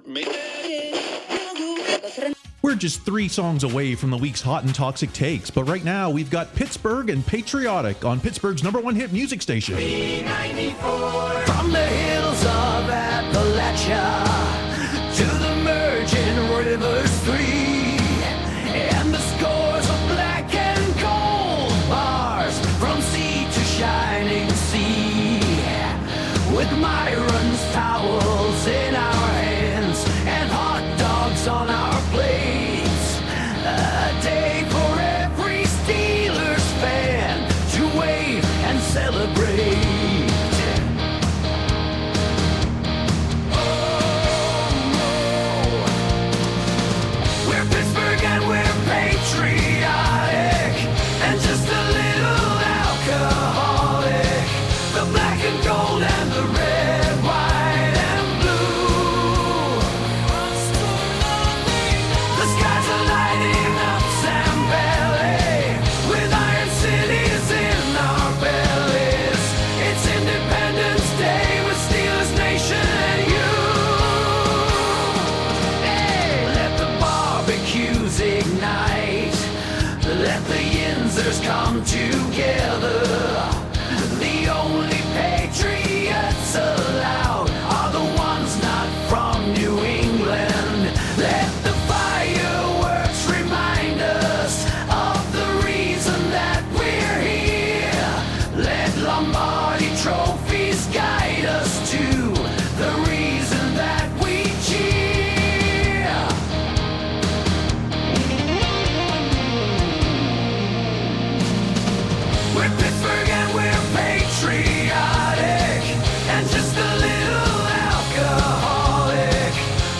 or maybe... We're just 3 songs away from the week's hot and toxic takes, but right now we've got Pittsburgh and Patriotic on Pittsburgh's #1 hit music station. B94. From the hills of Appalachia to the merging rivers free, and the scores of black and gold bars from sea to shining sea, with Myron's towels in our hands and hot dogs on our plates. A day for every Steelers fan to wave and celebrate. Oh, we're Pittsburgh and we're patriotic and just a little alcoholic. The black and gold and the red, white and blue. The skies are lighting up Sam Valley with iron cities in our bellies. It's Independence Day with Steelers Nation and you. Hey, let the barbecues ignite. Let the Yinzers come together. The only patriots allowed are the ones not from New England. Let the fireworks remind us of the reason that we're here. Let Lombardi trophies guide us to the reason that we cheer. We're Pittsburgh and we're patriotic and just a little alcoholic.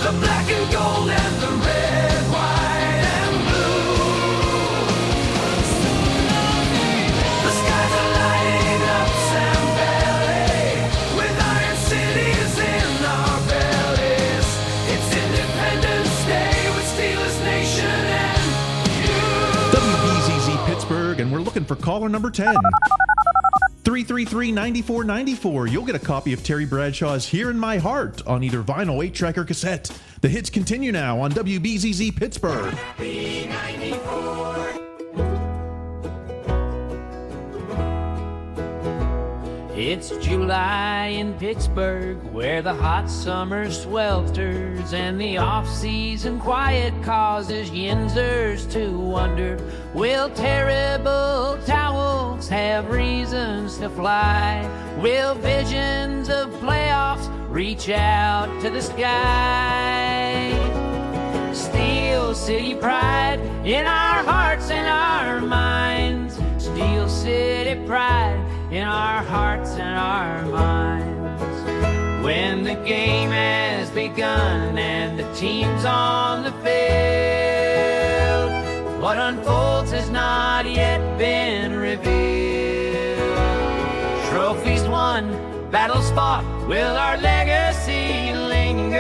The black and gold and the red, white and blue. The skies are lighting up Sam Valley with iron cities in our bellies. It's Independence Day with Steelers Nation and you. WBZZ Pittsburgh, and we're looking for caller number 10. 333-9494. You'll get a copy of Terry Bradshaw's Here in My Heart on either vinyl, 8-track, or cassette. The hits continue now on WBZZ Pittsburgh. B94. It's July in Pittsburgh, where the hot summer swelters and the off-season quiet causes Yinzers to wonder, will terrible towels have reasons to fly? Will visions of playoffs reach out to the sky? Steel City pride in our hearts and our minds. Steel City pride in our hearts and our minds. When the game has begun and the team's on the field, what unfolds has not yet been revealed. Trophies won, battles fought, will our legacy linger?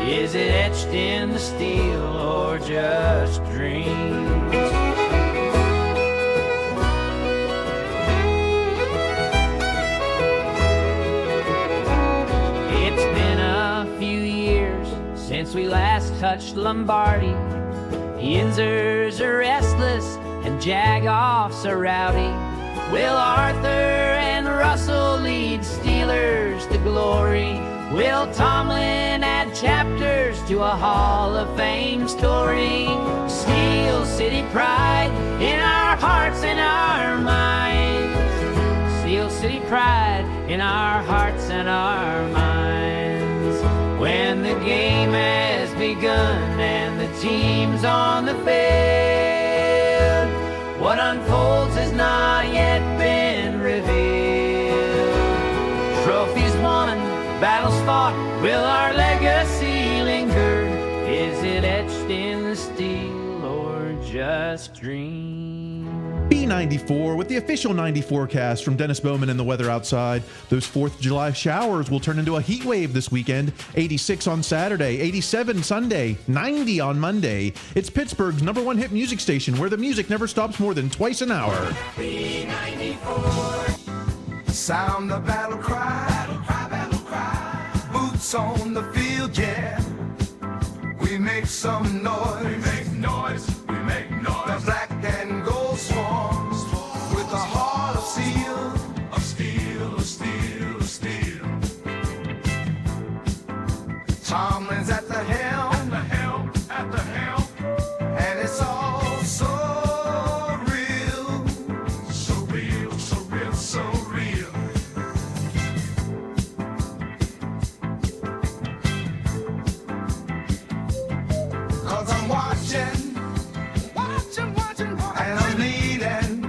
Is it etched in the steel or just dreams? It's been a few years since we last touched Lombardi. Yinzers are restless and Jag-offs are rowdy. Will Arthur and Russell lead Steelers to glory? Will Tomlin add chapters to a Hall of Fame story? Steel City pride in our hearts and our minds. Steel City pride in our hearts and our minds. When the game has begun and the team's on the field, what unfolds has not yet been revealed. Trophies won, battles fought, will our legacy linger? Is it etched in the steel or just dreams? B94 with the official 90 forecast from Dennis Bowman and the weather outside. Those 4th of July showers will turn into a heat wave this weekend. 86 on Saturday, 87 Sunday, 90 on Monday. It's Pittsburgh's #1 hit music station, where the music never stops more than twice an hour. B94. Sound the battle cry. Battle cry, battle boots on the field, yeah. We make some noise. We make noise. We make noise. The black and gold swarms with a heart of steel. Of steel, of steel, of steel. Tomlin's at the helm. At the helm. At the helm. And it's all so real. So real, so real, so real. Cause I'm watching, and I'm leading,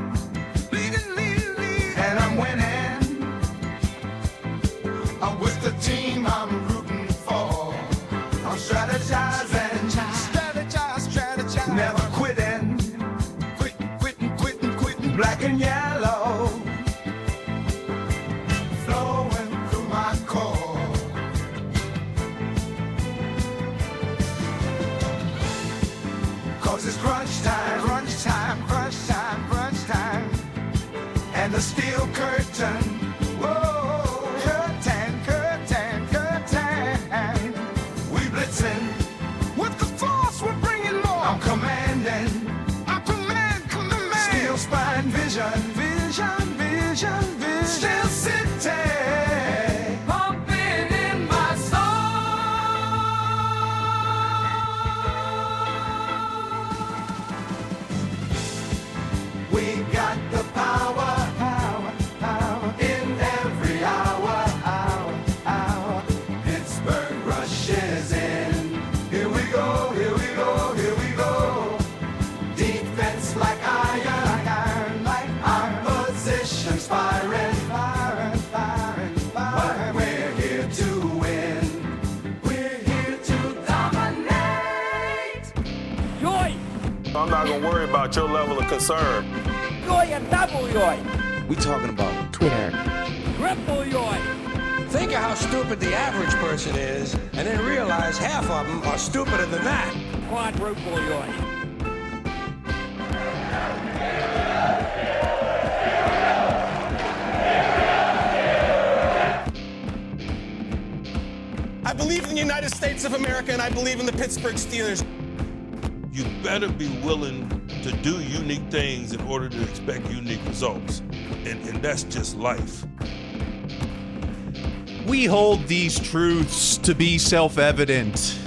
and I'm winning. I'm with the team I'm rooting for. I'm strategizing, never quitting, quitting, black and yellow, flowing through my core. Cause it's crunch time, crunch time, crunch time, crunch time. And the steel curtain, whoa, curtain, curtain, curtain. We blitzing, with the force we're bringing more. I'm commanding, command. Steel spine vision, vision, vision, vision. Steel city, pumping in my soul. We got the power, power, power in every hour, hour, hour. Pittsburgh rushes in. Here we go, here we go, here we go. Defense like iron, like iron. Positions firing, firing, firing, firing. But we're here to win. We're here to dominate. Joy! I'm not gonna worry about your level of concern. Joy and double joy! We talking about Twitter. Triple joy! Think of how stupid the average person is, and then realize half of them are stupider than that. Quadruple joy! I believe in the United States of America, and I believe in the Pittsburgh Steelers. You better be willing to do unique things in order to expect unique results. And that's just life. We hold these truths to be self-evident.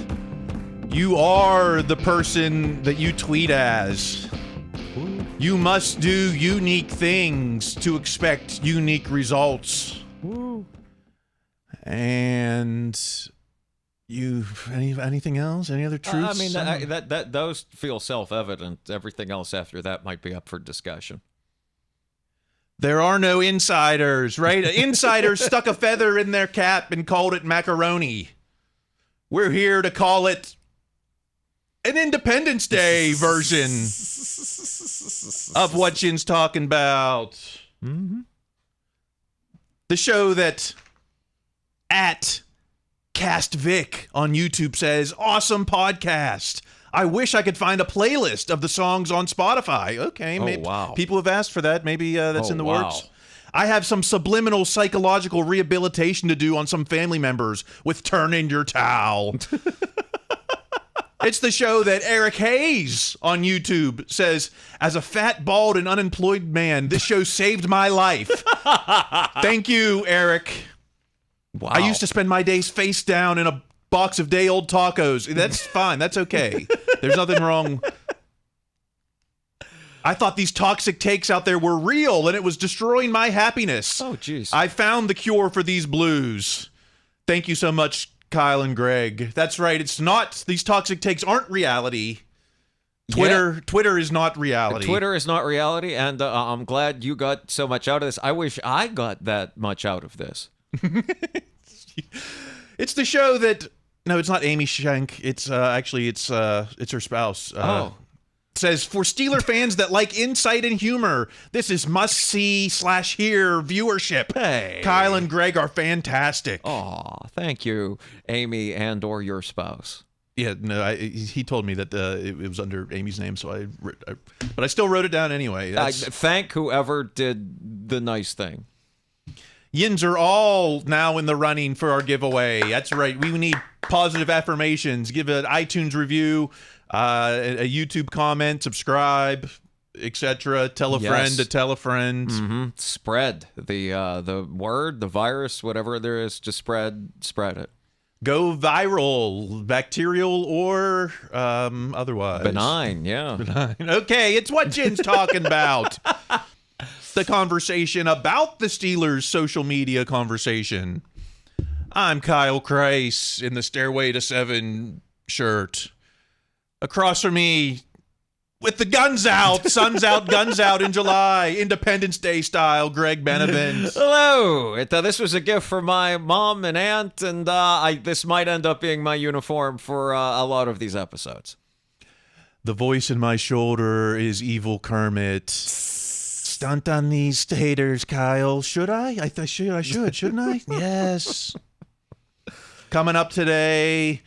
You are the person that you tweet as. You must do unique things to expect unique results. And anything else? Any other truths? I mean, that those feel self-evident. Everything else after that might be up for discussion. There are no insiders, right? Insiders stuck a feather in their cap and called it macaroni. We're here to call it an Independence Day version of what Jin's talking about. Mm-hmm. The show that at Cast Vic on YouTube says, awesome podcast. I wish I could find a playlist of the songs on Spotify. Okay, maybe wow. People have asked for that. Maybe that's in the wow. works. I have some subliminal psychological rehabilitation to do on some family members with Turn in Your Towel. It's the show that Eric Hayes on YouTube says, as a fat, bald, and unemployed man, this show saved my life. Thank you, Eric. Wow. I used to spend my days face down in a box of day-old tacos. That's fine. That's okay. There's nothing wrong. I thought these toxic takes out there were real, and it was destroying my happiness. Oh, jeez. I found the cure for these blues. Thank you so much, Kyle and Greg. That's right. It's not. These toxic takes aren't reality. Twitter is not reality. Twitter is not reality, and I'm glad you got so much out of this. I wish I got that much out of this. It's the show that no, it's not Amy Shank. It's actually it's her spouse. Says for Steeler fans that like insight and humor, this is must see / hear viewership. Hey, Kyle and Greg are fantastic. Aw, thank you, Amy and or your spouse. Yeah, no, he told me that it was under Amy's name, so but I still wrote it down anyway. Thank whoever did the nice thing. Yins are all now in the running for our giveaway. That's right. We need positive affirmations. Give an iTunes review, a YouTube comment, subscribe, etc. Tell a friend to tell a friend. Mm-hmm. Spread the word, the virus, whatever there is, just spread it. Go viral, bacterial or otherwise. Benign, yeah. Benign. Okay, it's what Jin's talking about. The conversation about the Steelers' social media conversation. I'm Kyle Chrise in the Stairway to 7 shirt. Across from me, with the guns out, suns out, guns out in July, Independence Day style, Greg Benevent. Hello. This was a gift from my mom and aunt, and this might end up being my uniform for a lot of these episodes. The voice in my shoulder is Evil Kermit. Stunt on these haters, Kyle. Should I? I should, shouldn't I? Yes. Coming up today,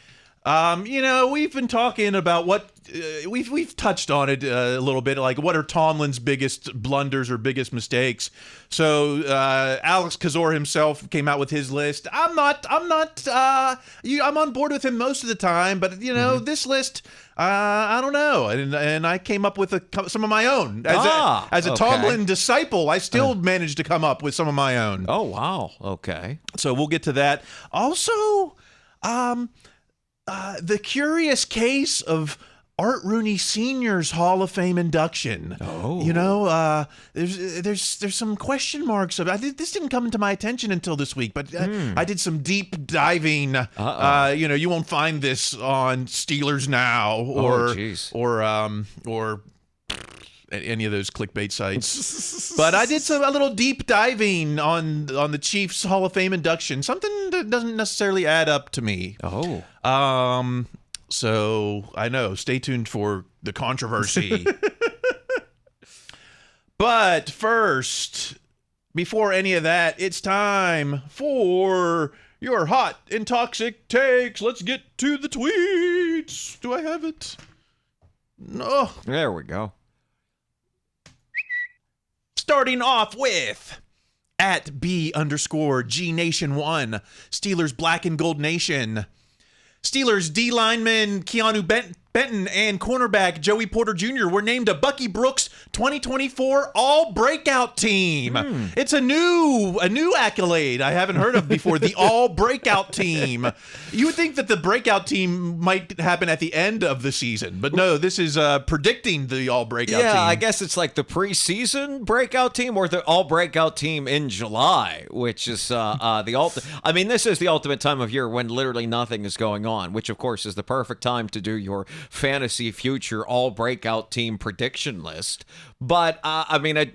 we've been talking about what we've touched on it a little bit, like what are Tomlin's biggest blunders or biggest mistakes. So Alex Kozora himself came out with his list. I'm on board with him most of the time, but this list, I don't know, and I came up with some of my own as a Tomlin disciple. I still managed to come up with some of my own. Oh wow, okay. So we'll get to that. Also, the curious case of Art Rooney Sr.'s Hall of Fame induction. Oh, there's some question marks about this. Didn't come to my attention until this week, but I did some deep diving. You won't find this on Steelers Now or any of those clickbait sites. But I did a little deep diving on the Chiefs Hall of Fame induction. Something that doesn't necessarily add up to me. Oh. So I know. Stay tuned for the controversy. But first, before any of that, it's time for your hot and toxic takes. Let's get to the tweets. Do I have it? No. There we go. Starting off with at @B_G_Nation1, Steelers Black and Gold Nation. Steelers D lineman Keanu Benton and cornerback Joey Porter Jr. were named a Bucky Brooks 2024 All-Breakout Team. It's a new accolade I haven't heard of before, the All-Breakout Team. You would think that the Breakout Team might happen at the end of the season, but no, this is predicting the All-Breakout Team. Yeah, I guess it's like the preseason Breakout Team or the All-Breakout Team in July, which is this is the ultimate time of year when literally nothing is going on, which of course is the perfect time to do your fantasy future All-Breakout Team prediction list. But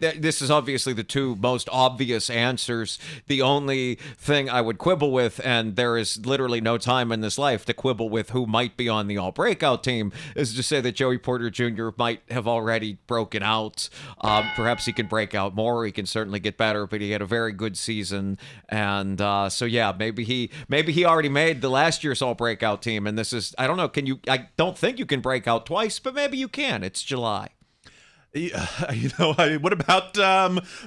this is obviously the two most obvious answers. The only thing I would quibble with, and there is literally no time in this life to quibble with who might be on the All-Breakout Team, is to say that Joey Porter Jr. might have already broken out. Perhaps he can break out more. He can certainly get better, but he had a very good season. And maybe he already made the last year's All-Breakout Team. And this is, I don't know, I don't think you can break out twice, but maybe you can. It's July. What about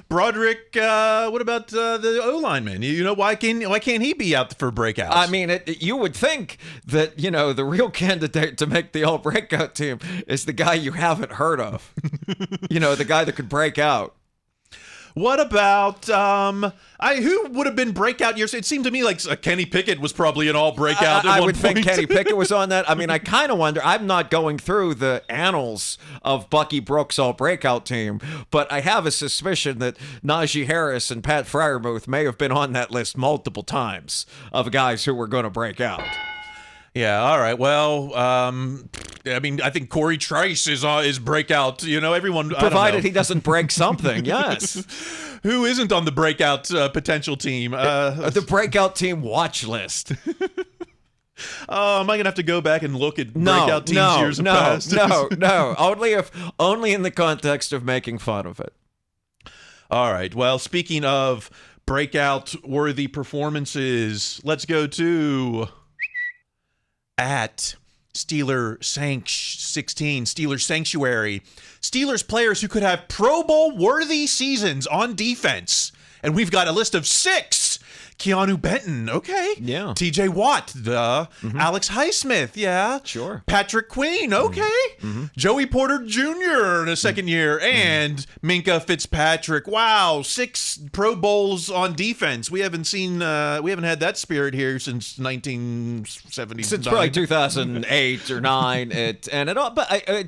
Broderick? What about the O lineman? Why can't he be out for breakouts? I mean, you would think that the real candidate to make the All Breakout Team is the guy you haven't heard of. The guy that could break out. What about who would have been breakout years? It seemed to me like Kenny Pickett was probably an all breakout. I would think Kenny Pickett was on that. I mean, I kind of wonder. I'm not going through the annals of Bucky Brooks' all breakout team, but I have a suspicion that Najee Harris and Pat Freiermuth may have been on that list multiple times of guys who were going to break out. Yeah, all right. Well, I think Corey Trice is breakout. Everyone, provided he doesn't break something. Yes. Who isn't on the breakout potential team? The breakout team watch list. Am I gonna have to go back and look at breakout teams years past? No. Only in the context of making fun of it. All right. Well, speaking of breakout-worthy performances, let's go to at Steeler 16, Steelers Sanctuary. Steelers players who could have Pro Bowl worthy seasons on defense. And we've got a list of 6. Keanu Benton, okay. Yeah. TJ Watt, Alex Highsmith, yeah. Sure. Patrick Queen, okay. Joey Porter Jr. in a second year, and Minkah Fitzpatrick. Wow, 6 Pro Bowls on defense. We haven't had that spirit here since 1970. Since probably 2008 or 9. But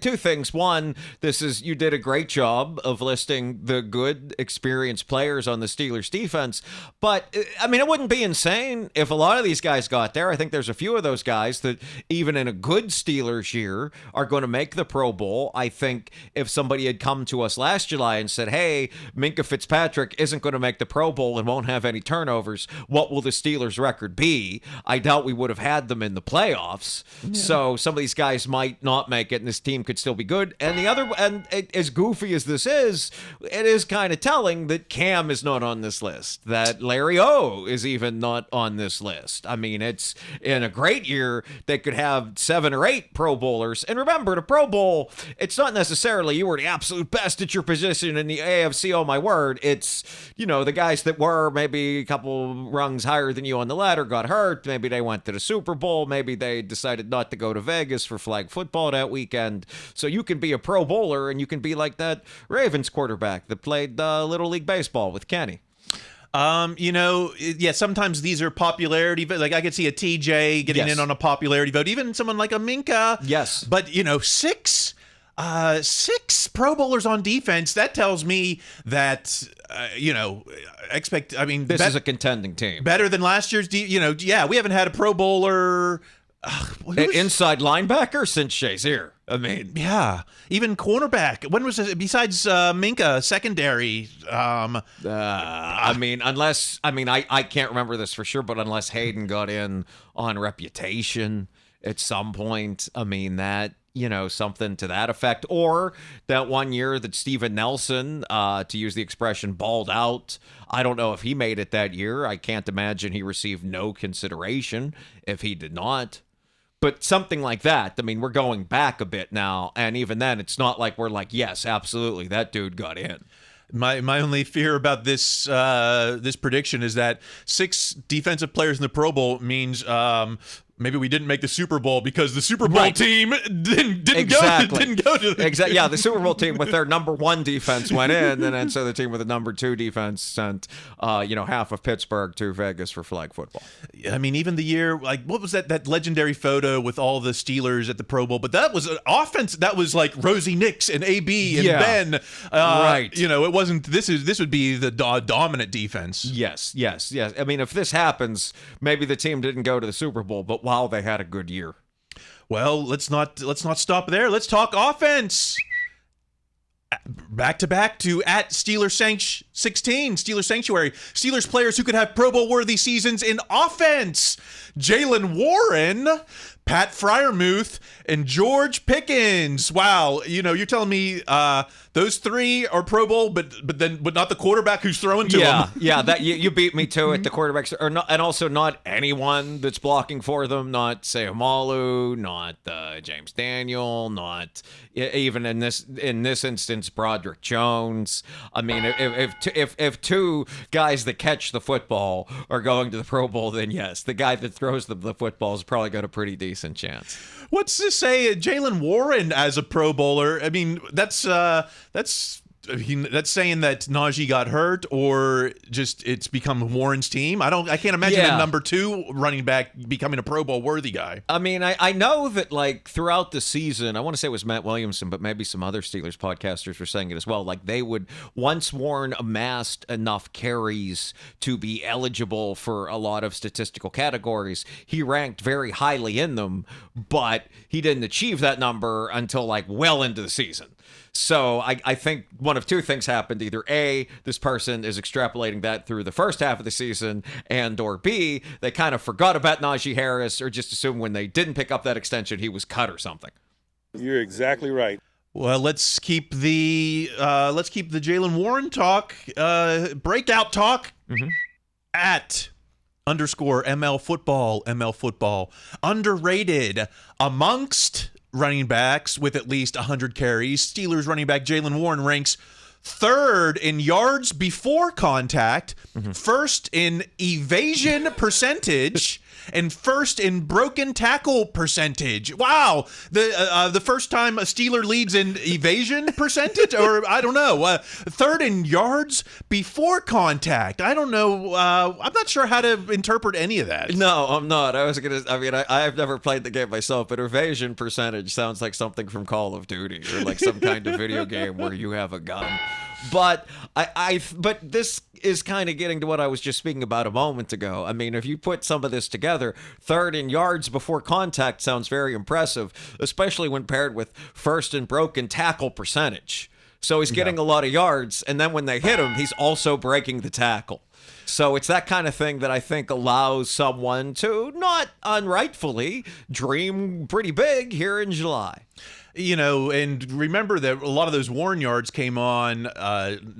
2 things. One, you did a great job of listing the good, experienced players on the Steelers defense. But I mean, it wouldn't be insane if a lot of these guys got there. I think there's a few of those guys that even in a good Steelers year are going to make the Pro Bowl. I think if somebody had come to us last July and said, hey, Minkah Fitzpatrick isn't going to make the Pro Bowl and won't have any turnovers, what will the Steelers record be? I doubt we would have had them in the playoffs. Yeah. So some of these guys might not make it and this team could still be good. And as goofy as this is, it is kind of telling that Cam is not on this list, that Larry O is even not on this list. I mean, it's in a great year, they could have 7 or 8 Pro Bowlers. And remember, the Pro Bowl, it's not necessarily you were the absolute best at your position in the AFC, oh my word. It's, the guys that were maybe a couple rungs higher than you on the ladder got hurt. Maybe they went to the Super Bowl. Maybe they decided not to go to Vegas for flag football that weekend. So you can be a Pro Bowler and you can be like that Ravens quarterback that played Little League Baseball with Kenny. Sometimes these are popularity, but like I could see a TJ getting in on a popularity vote, even someone like a Minkah. Yes. But, 6 Pro Bowlers on defense, that tells me that, this is a contending team. Better than last year's, we haven't had a Pro Bowler. Inside linebacker since Shazier. I mean, yeah, even cornerback. When was it? Besides Minkah, secondary. I can't remember this for sure, but unless Hayden got in on reputation at some point, something to that effect, or that one year that Steven Nelson, to use the expression, balled out. I don't know if he made it that year. I can't imagine he received no consideration if he did not. But something like that. I mean, we're going back a bit now, and even then, it's not like we're like, yes, absolutely, that dude got in. My only fear about this this prediction is that 6 defensive players in the Pro Bowl means maybe we didn't make the Super Bowl because the Super Bowl team didn't go to the exactly. Yeah, the Super Bowl team with their number 1 defense went in, and then so the team with the number 2 defense sent half of Pittsburgh to Vegas for flag football. I mean, even the year, like, what was that legendary photo with all the Steelers at the Pro Bowl? But that was an offense that was like Rosie Nix and AB and Ben. Right. It wasn't. This would be the dominant defense. Yes. I mean, if this happens, maybe the team didn't go to the Super Bowl, but wow, they had a good year. Well, let's not stop there. Let's talk offense. Back to Steelers 16, Steelers Sanctuary. Steelers players who could have Pro Bowl worthy seasons in offense. Jaylen Warren, Pat Freiermuth, and George Pickens. Wow, you're telling me those 3 are Pro Bowl, but not the quarterback who's throwing to them. Yeah, that you beat me to it. The quarterbacks are not, and also not anyone that's blocking for them. Not Seumalo, not James Daniel, not even in this instance Broderick Jones. I mean, if 2 guys that catch the football are going to the Pro Bowl, then yes, the guy that throws the football has probably got a pretty decent chance. What's to say Jaylen Warren as a Pro Bowler? I mean, that's saying that Najee got hurt, or just it's become Warren's team. I can't imagine a number 2 running back becoming a Pro Bowl worthy guy. I mean, I know that like throughout the season, I want to say it was Matt Williamson, but maybe some other Steelers podcasters were saying it as well. Like they would, once Warren amassed enough carries to be eligible for a lot of statistical categories, he ranked very highly in them, but he didn't achieve that number until like well into the season. So I think one of 2 things happened. Either A, this person is extrapolating that through the first half of the season, and or B, they kind of forgot about Najee Harris, or just assumed when they didn't pick up that extension, he was cut or something. You're exactly right. Well, let's keep the Jaylen Warren talk, breakout talk at _ML football. Underrated amongst running backs with at least 100 carries. Steelers running back Jaylen Warren ranks third in yards before contact, first in evasion percentage, and first in broken tackle percentage. Wow. The first time a Steeler leads in evasion percentage, or I don't know. Third in yards before contact. I don't know. I'm not sure how to interpret any of that. No, I'm not. I've never played the game myself, but evasion percentage sounds like something from Call of Duty or like some kind of video game where you have a gun. But but this is kind of getting to what I was just speaking about a moment ago. I mean, if you put some of this together, third in yards before contact sounds very impressive, especially when paired with first in broken tackle percentage. So he's getting a lot of yards, and then when they hit him, he's also breaking the tackle. So it's that kind of thing that I think allows someone to not unrightfully dream pretty big here in July. You know, and remember that a lot of those Warren yards came on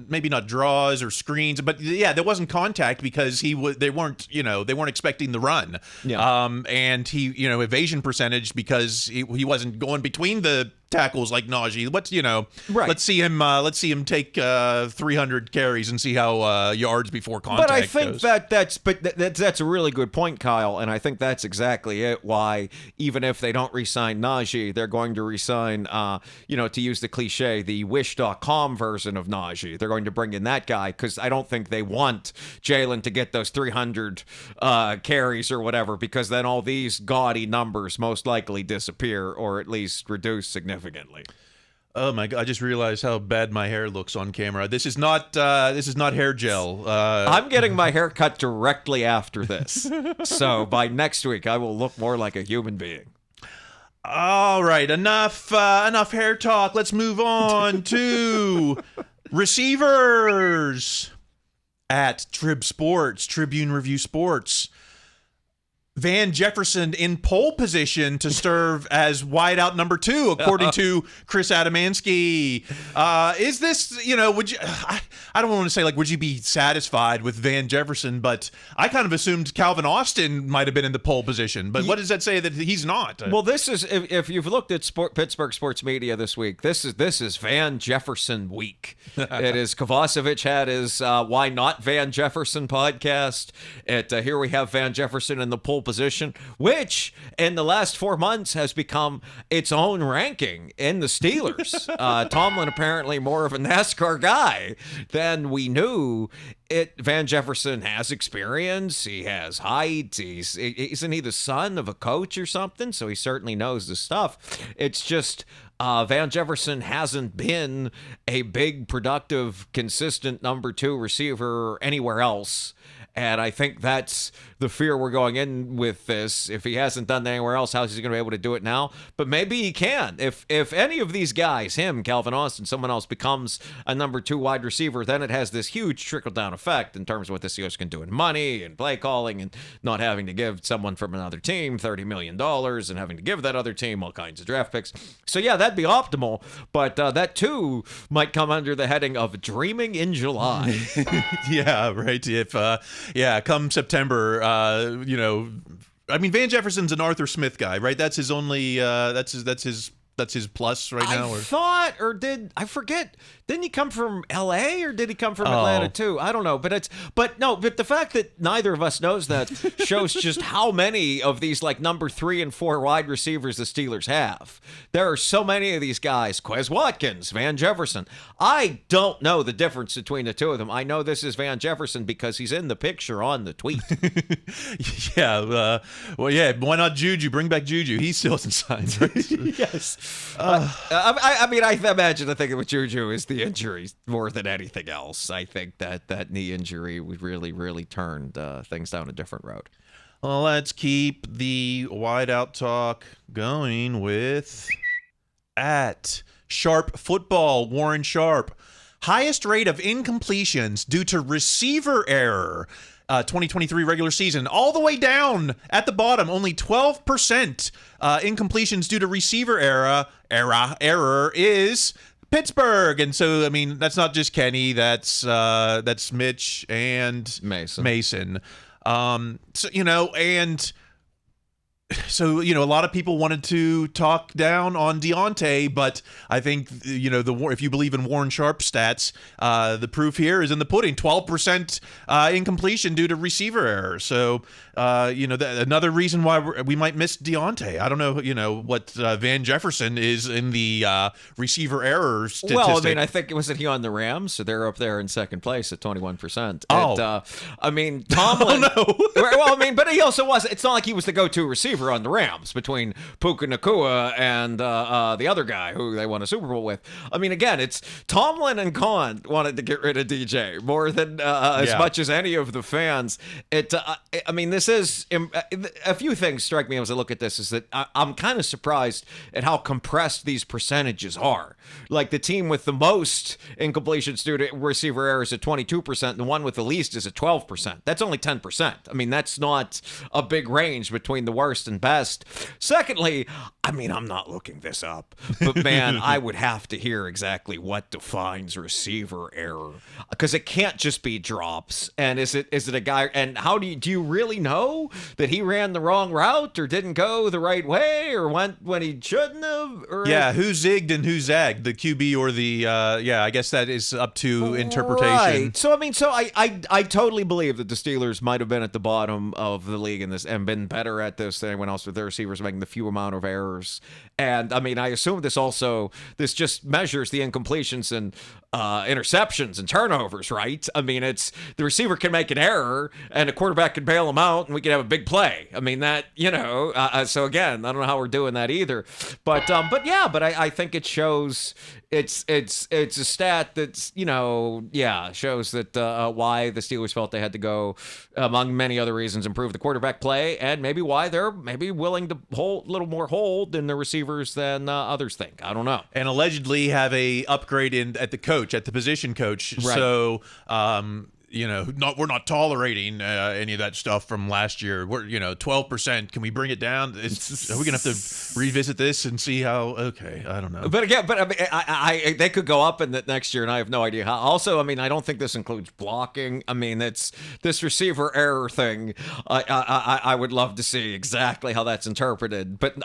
maybe not draws or screens, but yeah, there wasn't contact because they weren't expecting the run. Yeah. And he, evasion percentage because he wasn't going between the tackles like Najee. Right. Let's see him take 300 carries and see how yards before contact But I think goes. that's a really good point, Kyle, and I think that's exactly it. Why even if they don't re-sign Najee, they're going to re-sign, to use the cliche, the Wish.com version of Najee. They're going to bring in that guy because I don't think they want Jalen to get those 300 carries or whatever, because then all these gaudy numbers most likely disappear or at least reduce significantly. Oh my God! I just realized how bad my hair looks on camera. This is not hair gel. I'm getting my hair cut directly after this, so by next week I will look more like a human being. All right, enough hair talk. Let's move on to receivers at Trib Sports, Tribune Review Sports. Van Jefferson in pole position to serve as wideout number 2, according to Chris Adamansky. Is this, would you, I don't want to say would you be satisfied with Van Jefferson, but I kind of assumed Calvin Austin might have been in the pole position, but what does that say that he's not? Well, this is, if you've looked at Pittsburgh sports media this week, this is Van Jefferson week. It is Kovacevic had his Why Not Van Jefferson podcast. Here we have Van Jefferson in the pole position, which in the last 4 months has become its own ranking in the Steelers. Tomlin apparently more of a NASCAR guy than we knew. Van Jefferson has experience. He has height. Isn't he the son of a coach or something? So he certainly knows the stuff. It's just Van Jefferson hasn't been a big, productive, consistent number 2 receiver anywhere else. And I think that's the fear we're going in with this. If he hasn't done that anywhere else, how's he going to be able to do it now? But maybe he can. If any of these guys, him, Calvin Austin, someone else becomes a number 2 wide receiver, then it has this huge trickle-down effect in terms of what the Steelers can do in money and play calling and not having to give someone from another team $30 million and having to give that other team all kinds of draft picks. So, yeah, that'd be optimal. But that, too, might come under the heading of dreaming in July. Yeah, right. Come September, Van Jefferson's an Arthur Smith guy, right? That's his only, that's his plus right now. I forget. Didn't he come from L.A. or did he come from Atlanta too? I don't know. But the fact that neither of us knows that shows just how many of these number 3 and 4 wide receivers the Steelers have. There are so many of these guys. Quez Watkins, Van Jefferson. I don't know the difference between the two of them. I know this is Van Jefferson because he's in the picture on the tweet. Yeah. Why not Juju? Bring back Juju. He still hasn't signed, right? Yes. I imagine the thing with Juju is the injury more than anything else. I think that knee injury really, really turned things down a different road. Well, let's keep the wideout talk going with at Sharp Football, Warren Sharp. Highest rate of incompletions due to receiver error. 2023 regular season, all the way down at the bottom, only 12% incompletions due to receiver error is Pittsburgh. And so, that's not just Kenny, that's Mitch and Mason. And So, a lot of people wanted to talk down on Deontay, but I think, if you believe in Warren Sharp's stats, the proof here is in the pudding. 12% incompletion due to receiver error. So, another reason why we might miss Deontay. I don't know, what Van Jefferson is in the receiver error statistic. Well, I mean, I think, wasn't he on the Rams? So they're up there in second place at 21%. Oh. And, Tomlin. Oh, no. Well, I mean, but he also was. It's not like he was the go-to receiver on the Rams between Puka Nacua and the other guy who they won a Super Bowl with. I mean, again, it's Tomlin and Khan wanted to get rid of DJ more than as much as any of the fans. I mean, this is a few things strike me as I look at this is that I'm kind of surprised at how compressed these percentages are. Like the team with the most incompletions due to receiver errors at 22%, and the one with the least is at 12%. That's only 10%. I mean, that's not a big range between the worst and best. Secondly, I mean, I'm not looking this up, but man, I would have to hear exactly what defines receiver error, because it can't just be drops. And is it a guy? And how do you really know that he ran the wrong route or didn't go the right way or went when he shouldn't have? Or who zigged and who zagged, the QB or the I guess that is up to interpretation. Right. So I totally believe that the Steelers might have been at the bottom of the league in this and been better at this than anyone else with their receivers making the few amount of errors. And I mean, I assume this just measures the incompletions and interceptions and turnovers, right? I mean, it's the receiver can make an error and a quarterback can bail him out and we can have a big play. I mean, that, so again, I don't know how we're doing that either, but I think it shows it's a stat that's, shows that why the Steelers felt they had to go, among many other reasons, improve the quarterback play, and maybe why they're maybe willing to hold a little more hold in the receivers than others think. I don't know. And allegedly have a upgrade at the position coach. Right. So, we're not tolerating any of that stuff from last year. We're 12%. Can we bring it down? Are we gonna have to revisit this and see how? Okay, I don't know. But again, I mean, I they could go up in the next year, and I have no idea how. Also, I mean, I don't think this includes blocking. I mean, it's this receiver error thing. I would love to see exactly how that's interpreted, but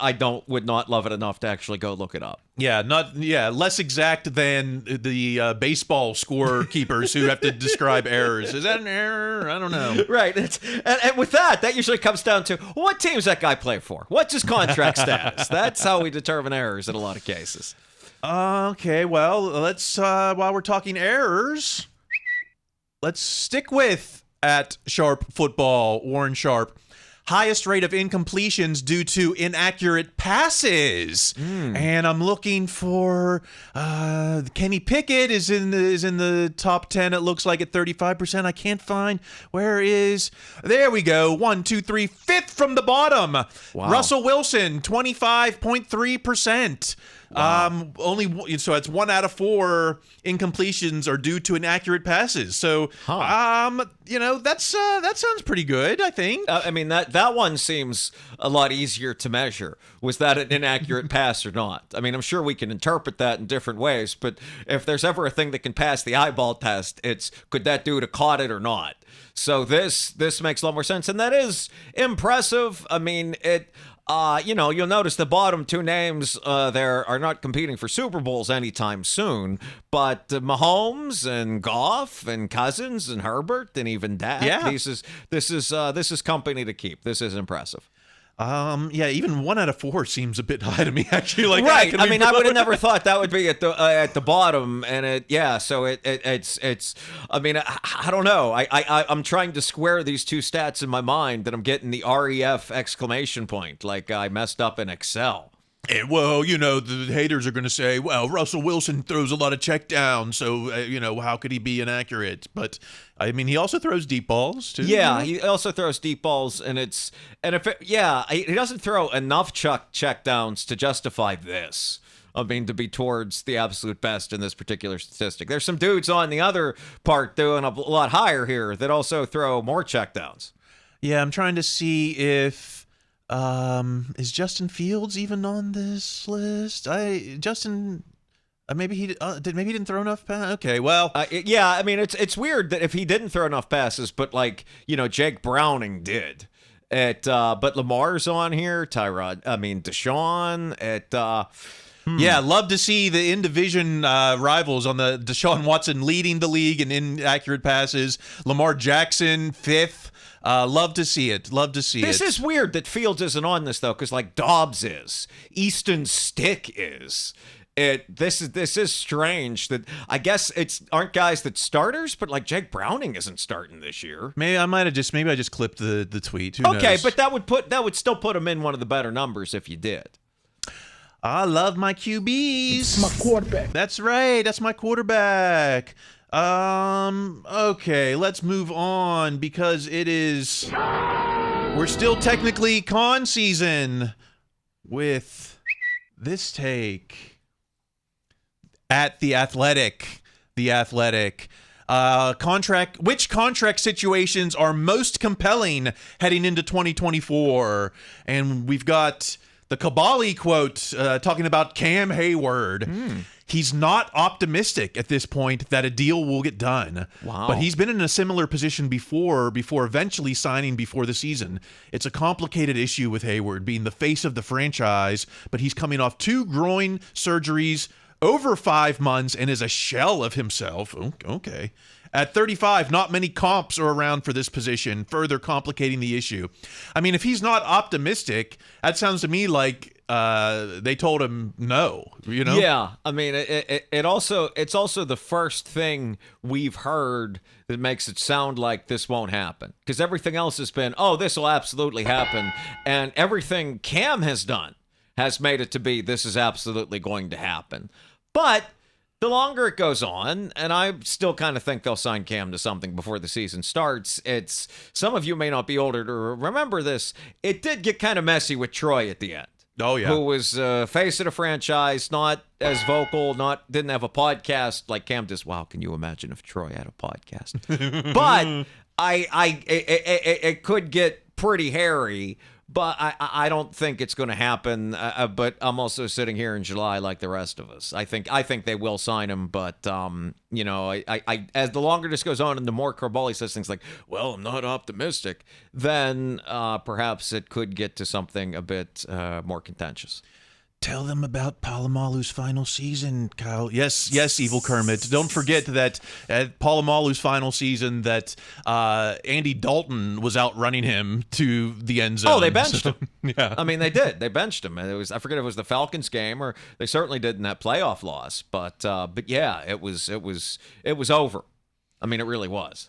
would not love it enough to actually go look it up. Less exact than the baseball scorekeepers who have to describe errors. Is that an error? I don't know. Right. And with that usually comes down to what team's that guy play for? What's his contract status? That's how we determine errors in a lot of cases. Okay, well, let's, while we're talking errors, let's stick with at Sharp Football, Warren Sharp. Highest rate of incompletions due to inaccurate passes, and I'm looking for Kenny Pickett is in the top 10. It looks like at 35%. I can't find there we go. 1, 2, 3, fifth from the bottom. Wow. Russell Wilson 25.3%. Wow. So it's 1 out of 4 incompletions are due to inaccurate passes. So, that sounds pretty good, I think. I mean, that one seems a lot easier to measure. Was that an inaccurate pass or not? I mean, I'm sure we can interpret that in different ways, but if there's ever a thing that can pass the eyeball test, it's could that dude have caught it or not? So this makes a lot more sense, and that is impressive. I mean, you'll notice the bottom 2 names there are not competing for Super Bowls anytime soon, but Mahomes and Goff and Cousins and Herbert and even Dak. Yeah. This is company to keep. This is impressive. Even 1 out of 4 seems a bit high to me, actually. Like, right. I mean, I would have never thought that would be at the bottom, and so it's. I mean, I don't know. I'm trying to square these two stats in my mind, that I'm getting the REF exclamation point, like I messed up in Excel. Well, the haters are going to say, well, Russell Wilson throws a lot of checkdowns, so, how could he be inaccurate? But, I mean, he also throws deep balls, too. Yeah, he also throws deep balls, and he doesn't throw enough checkdowns to justify this. I mean, to be towards the absolute best in this particular statistic. There's some dudes on the other part doing a lot higher here that also throw more checkdowns. Yeah, I'm trying to see if... is Justin Fields even on this list? Maybe he didn't throw enough passes. Okay, well, I mean, it's weird that if he didn't throw enough passes, but Jake Browning did, But Lamar's on here. Deshaun. Yeah, love to see the in-division rivals on the Deshaun Watson leading the league in inaccurate passes. Lamar Jackson, 5th. Love to see it. This is weird that Fields isn't on this, though, because, like, Dobbs is. Easton Stick is. This is strange that I guess aren't guys that starters, but like Jake Browning isn't starting this year. Maybe I just clipped the tweet. Who okay, knows? but that would still put him in one of the better numbers if you did. I love my QBs. It's my quarterback. That's right. That's my quarterback. Okay, let's move on because we're still technically con season with this take at The Athletic. Which contract situations are most compelling heading into 2024? And we've got the Kabali quote talking about Cam Hayward. He's not optimistic at this point that a deal will get done. Wow. But he's been in a similar position before eventually signing before the season. It's a complicated issue with Hayward being the face of the franchise, but he's coming off 2 groin surgeries over 5 months and is a shell of himself. Okay. At 35, not many comps are around for this position, further complicating the issue. I mean, if he's not optimistic, that sounds to me like they told him no, you know? Yeah, I mean, it's also the first thing we've heard that makes it sound like this won't happen. Because everything else has been, oh, this will absolutely happen. And everything Cam has done has made it to be, this is absolutely going to happen. But the longer it goes on, and I still kind of think they'll sign Cam to something before the season starts, some of you may not be older to remember this, it did get kind of messy with Troy at the end. Oh, yeah. Who was face of the franchise, not as vocal, didn't have a podcast like Cam does. Wow, can you imagine if Troy had a podcast? But it could get pretty hairy. But I don't think it's going to happen. But I'm also sitting here in July like the rest of us. I think they will sign him. But I as the longer this goes on and the more Carboli says things like, "Well, I'm not optimistic," then perhaps it could get to something a bit more contentious. Tell them about Palomalu's final season, Kyle. Yes, Evil Kermit. Don't forget that at Palomalu's final season that Andy Dalton was outrunning him to the end zone. Oh, they benched him. Yeah. I mean, they did. They benched him. I forget if it was the Falcons game or they certainly did in that playoff loss. But yeah, it was over. I mean, it really was.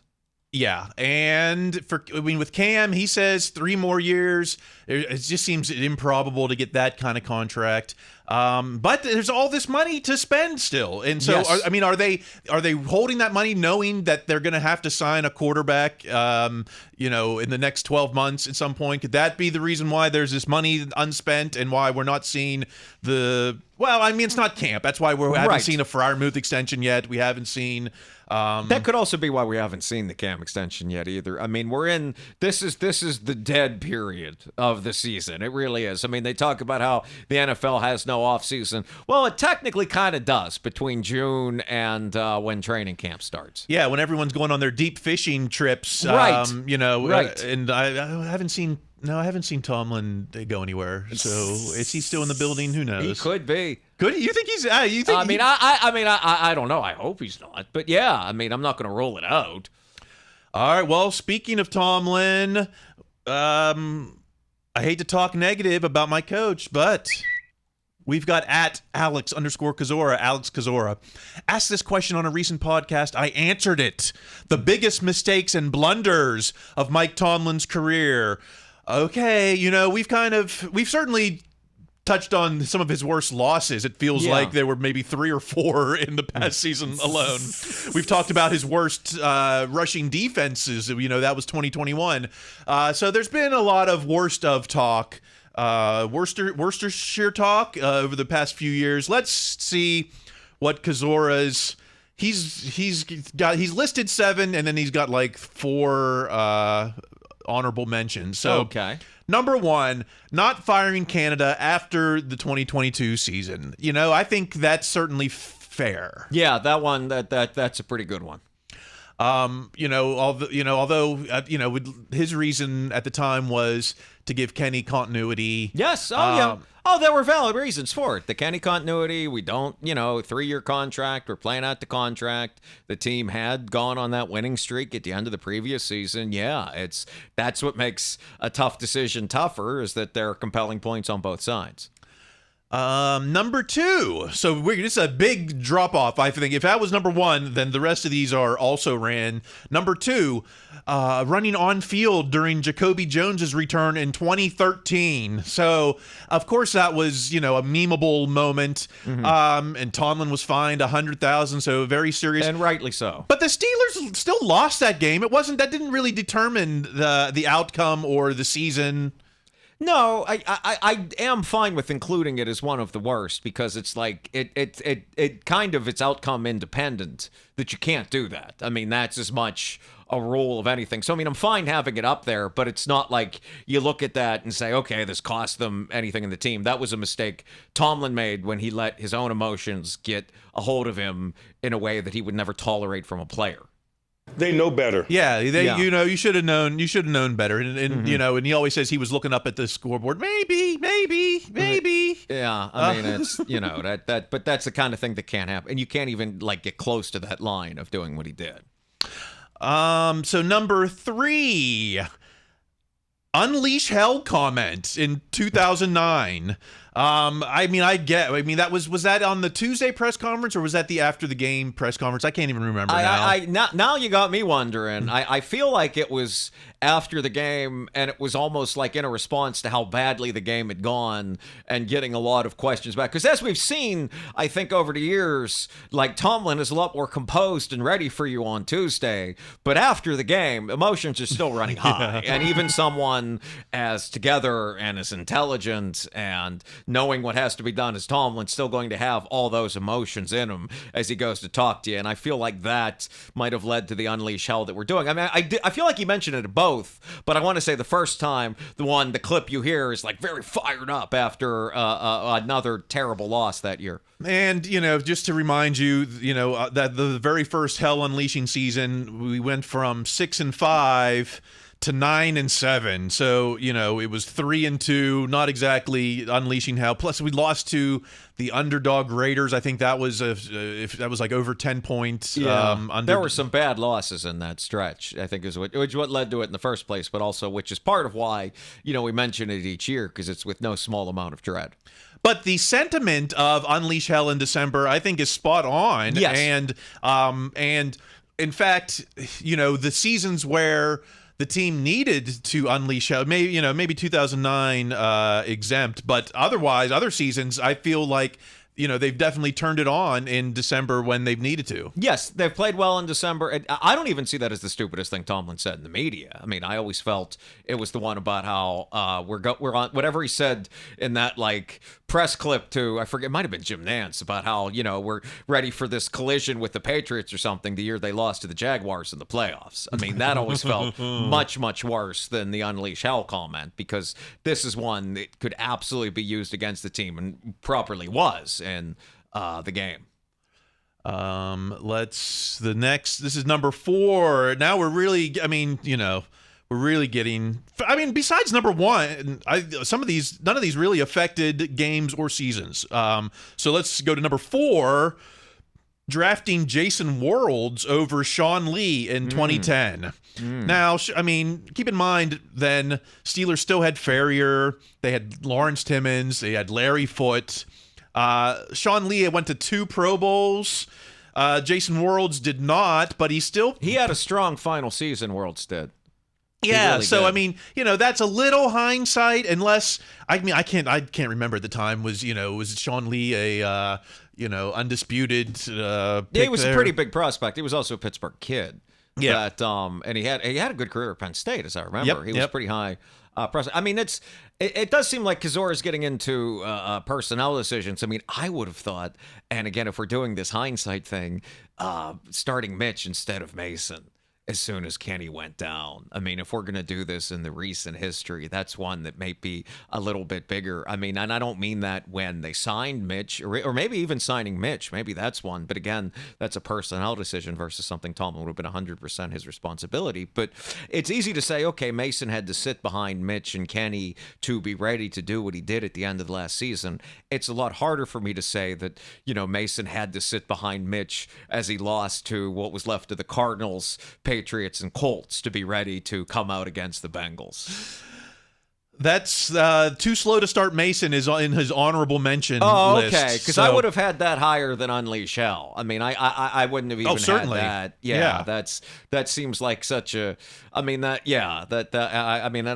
Yeah, and with Cam, he says 3 more years. It just seems improbable to get that kind of contract. But there's all this money to spend still, and so yes. are they holding that money knowing that they're going to have to sign a quarterback? In the next 12 months at some point. Could that be the reason why there's this money unspent and why we're not seeing the? Well, I mean, it's not camp. That's why we haven't seen a Freiermuth extension yet. We haven't seen. That could also be why we haven't seen the Cam extension yet either. I mean, this is the dead period of the season. It really is. I mean, they talk about how the NFL has no offseason. Well, it technically kind of does between June and when training camp starts. Yeah, when everyone's going on their deep fishing trips. Right. Right. And I haven't seen Tomlin go anywhere. So is he still in the building? Who knows? He could be. Could you think he's? You think? I don't know. I hope he's not. But yeah, I mean, I'm not going to rule it out. All right. Well, speaking of Tomlin, I hate to talk negative about my coach, but we've got at Alex_Kozora, Alex Kozora, asked this question on a recent podcast. I answered it. The biggest mistakes and blunders of Mike Tomlin's career. Okay, we've certainly touched on some of his worst losses. It feels like there were maybe 3 or 4 in the past season alone. We've talked about his worst rushing defenses. That was 2021. So there's been a lot of worst of talk, Worcestershire talk over the past few years. Let's see what Kozora's. He's listed 7, and then he's got like 4 honorable mentions. So, okay. Number 1, not firing Canada after the 2022 season. I think that's certainly fair. Yeah, that one, that's a pretty good one. His reason at the time was to give Kenny continuity. Yes. Oh, yeah. Oh, there were valid reasons for it. The Kenny continuity, we don't, 3-year contract. We're playing out the contract. The team had gone on that winning streak at the end of the previous season. Yeah, that's what makes a tough decision tougher, is that there are compelling points on both sides. Number 2. So this is a big drop off. I think if that was number 1, then the rest of these are also ran. Number 2, running on field during Jacoby Jones's return in 2013. So of course that was, a memeable moment. And Tomlin was fined $100,000. So very serious, and rightly so. But the Steelers still lost that game. That didn't really determine the outcome or the season. No, I am fine with including it as one of the worst, because it's like it kind of, it's outcome independent, that you can't do that. I mean, that's as much a rule of anything. So I mean, I'm fine having it up there, but it's not like you look at that and say, okay, this cost them anything in the team. That was a mistake Tomlin made when he let his own emotions get a hold of him in a way that he would never tolerate from a player. They know better. Yeah, you should have known. You should have known better. And and he always says he was looking up at the scoreboard. Maybe. Yeah, I mean, it's but that's the kind of thing that can't happen, and you can't even get close to that line of doing what he did. So number 3, Unleash Hell comment in 2009. Was that on the Tuesday press conference, or was that the after the game press conference? I can't even remember now. Now you got me wondering. I feel like it was after the game, and it was almost like in a response to how badly the game had gone and getting a lot of questions back. Because as we've seen, I think over the years, Tomlin is a lot more composed and ready for you on Tuesday, but after the game, emotions are still running high. And even someone as together and as intelligent and knowing what has to be done as Tomlin's still going to have all those emotions in him as he goes to talk to you. And I feel like that might have led to the Unleash Hell that we're doing. I mean, I feel like he mentioned it both, but I want to say the first time, the clip you hear is very fired up after another terrible loss that year. And, just to remind you, that the very first Hell Unleashing season, we went from 6-5 to 9-7. So, it was 3-2, not exactly unleashing hell. Plus, we lost to the underdog Raiders. I think that was over 10 points. Yeah. There were some bad losses in that stretch, I think, is what led to it in the first place, but also which is part of why, we mention it each year, because it's with no small amount of dread. But the sentiment of Unleash Hell in December, I think, is spot on. Yes. And in fact, the seasons where the team needed to unleash hell, maybe 2009 exempt, but otherwise, other seasons, I feel like they've definitely turned it on in December when they've needed to. Yes, they've played well in December. I don't even see that as the stupidest thing Tomlin said in the media. I mean, I always felt it was the one about how we're on whatever he said in that press clip to, I forget, it might have been Jim Nantz, about how we're ready for this collision with the Patriots or something the year they lost to the Jaguars in the playoffs. I mean, that always felt much worse than the Unleash Hell comment, because this is one that could absolutely be used against the team, and properly was in the game. This is number 4. Now we're really, we're really getting, besides number 1, none of these really affected games or seasons. So let's go to number 4, drafting Jason Worlds over Sean Lee in 2010. Now, keep in mind, then Steelers still had Ferrier, they had Lawrence Timmons, they had Larry Foote. Sean Lee went to 2 Pro Bowls. Jason Worlds did not, but he had a strong final season. Worlds did. Yeah, really so did. That's a little hindsight, unless I can't remember at the time. Was Sean Lee a undisputed pick? Yeah, he was a pretty big prospect. He was also a Pittsburgh kid. Yeah. And he had a good career at Penn State, as I remember. He was pretty high. It does seem like Kozora is getting into personnel decisions. I would have thought, and again, if we're doing this hindsight thing, starting Mitch instead of Mason. as soon as Kenny went down. I mean, if we're going to do this in the recent history, that's one that may be a little bit bigger. I mean, and I don't mean that when they signed Mitch, or maybe even signing Mitch. Maybe that's one. But again, that's a personnel decision versus something Tomlin would have been 100% his responsibility. But it's easy to say, okay, Mason had to sit behind Mitch and Kenny to be ready to do what he did at the end of the last season. It's a lot harder for me to say that, Mason had to sit behind Mitch as he lost to what was left of the Cardinals, Patriots, and Colts to be ready to come out against the Bengals. That's too slow to start. Mason is in his honorable mention list. Oh, okay, because I would have had that higher than Unleash Hell. I mean, I wouldn't have even certainly. had that. Yeah, that seems like such a. I mean, and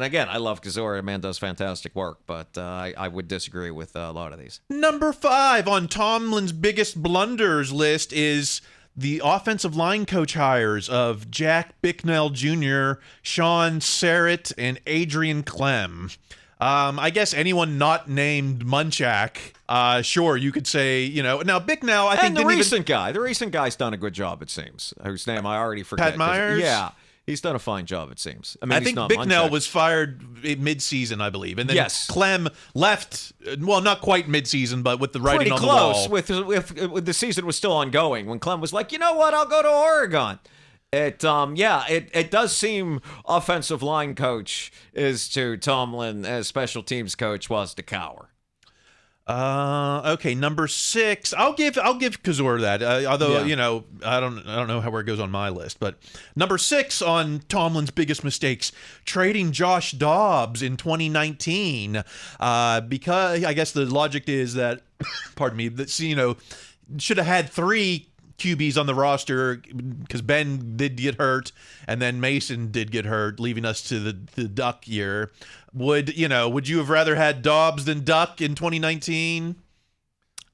again, I love Kozora. Man does fantastic work, but I would disagree with a lot of these. Number 5 on Tomlin's biggest blunders list is the offensive line coach hires of Jack Bicknell Jr., Sean Serrett, and Adrian Clem. I guess anyone not named Munchak, sure, you could say, now Bicknell, I think, the recent guy's done a good job, it seems, whose name I already forget. Pat Myers? Yeah. He's done a fine job, it seems. I think Bicknell was fired mid-season, I believe, and then yes. Clem left. Well, not quite mid-season, but with the writing on the wall. Pretty close. With the season was still ongoing when Clem was like, you know what, I'll go to Oregon. It does seem offensive line coach is to Tomlin as special teams coach was to cower. Okay, number 6. I'll give Kozora that. Although I don't know where it goes on my list, but number 6 on Tomlin's biggest mistakes: trading Josh Dobbs in 2019. Because I guess the logic is that, pardon me, that should have had 3 QBs on the roster because Ben did get hurt and then Mason did get hurt, leaving us to the Duck year. Would you have rather had Dobbs than Duck in 2019?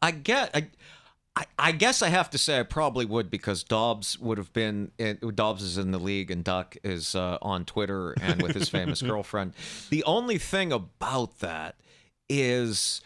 I guess I have to say I probably would, because Dobbs would have been Dobbs is in the league and Duck is on Twitter and with his famous girlfriend. The only thing about that is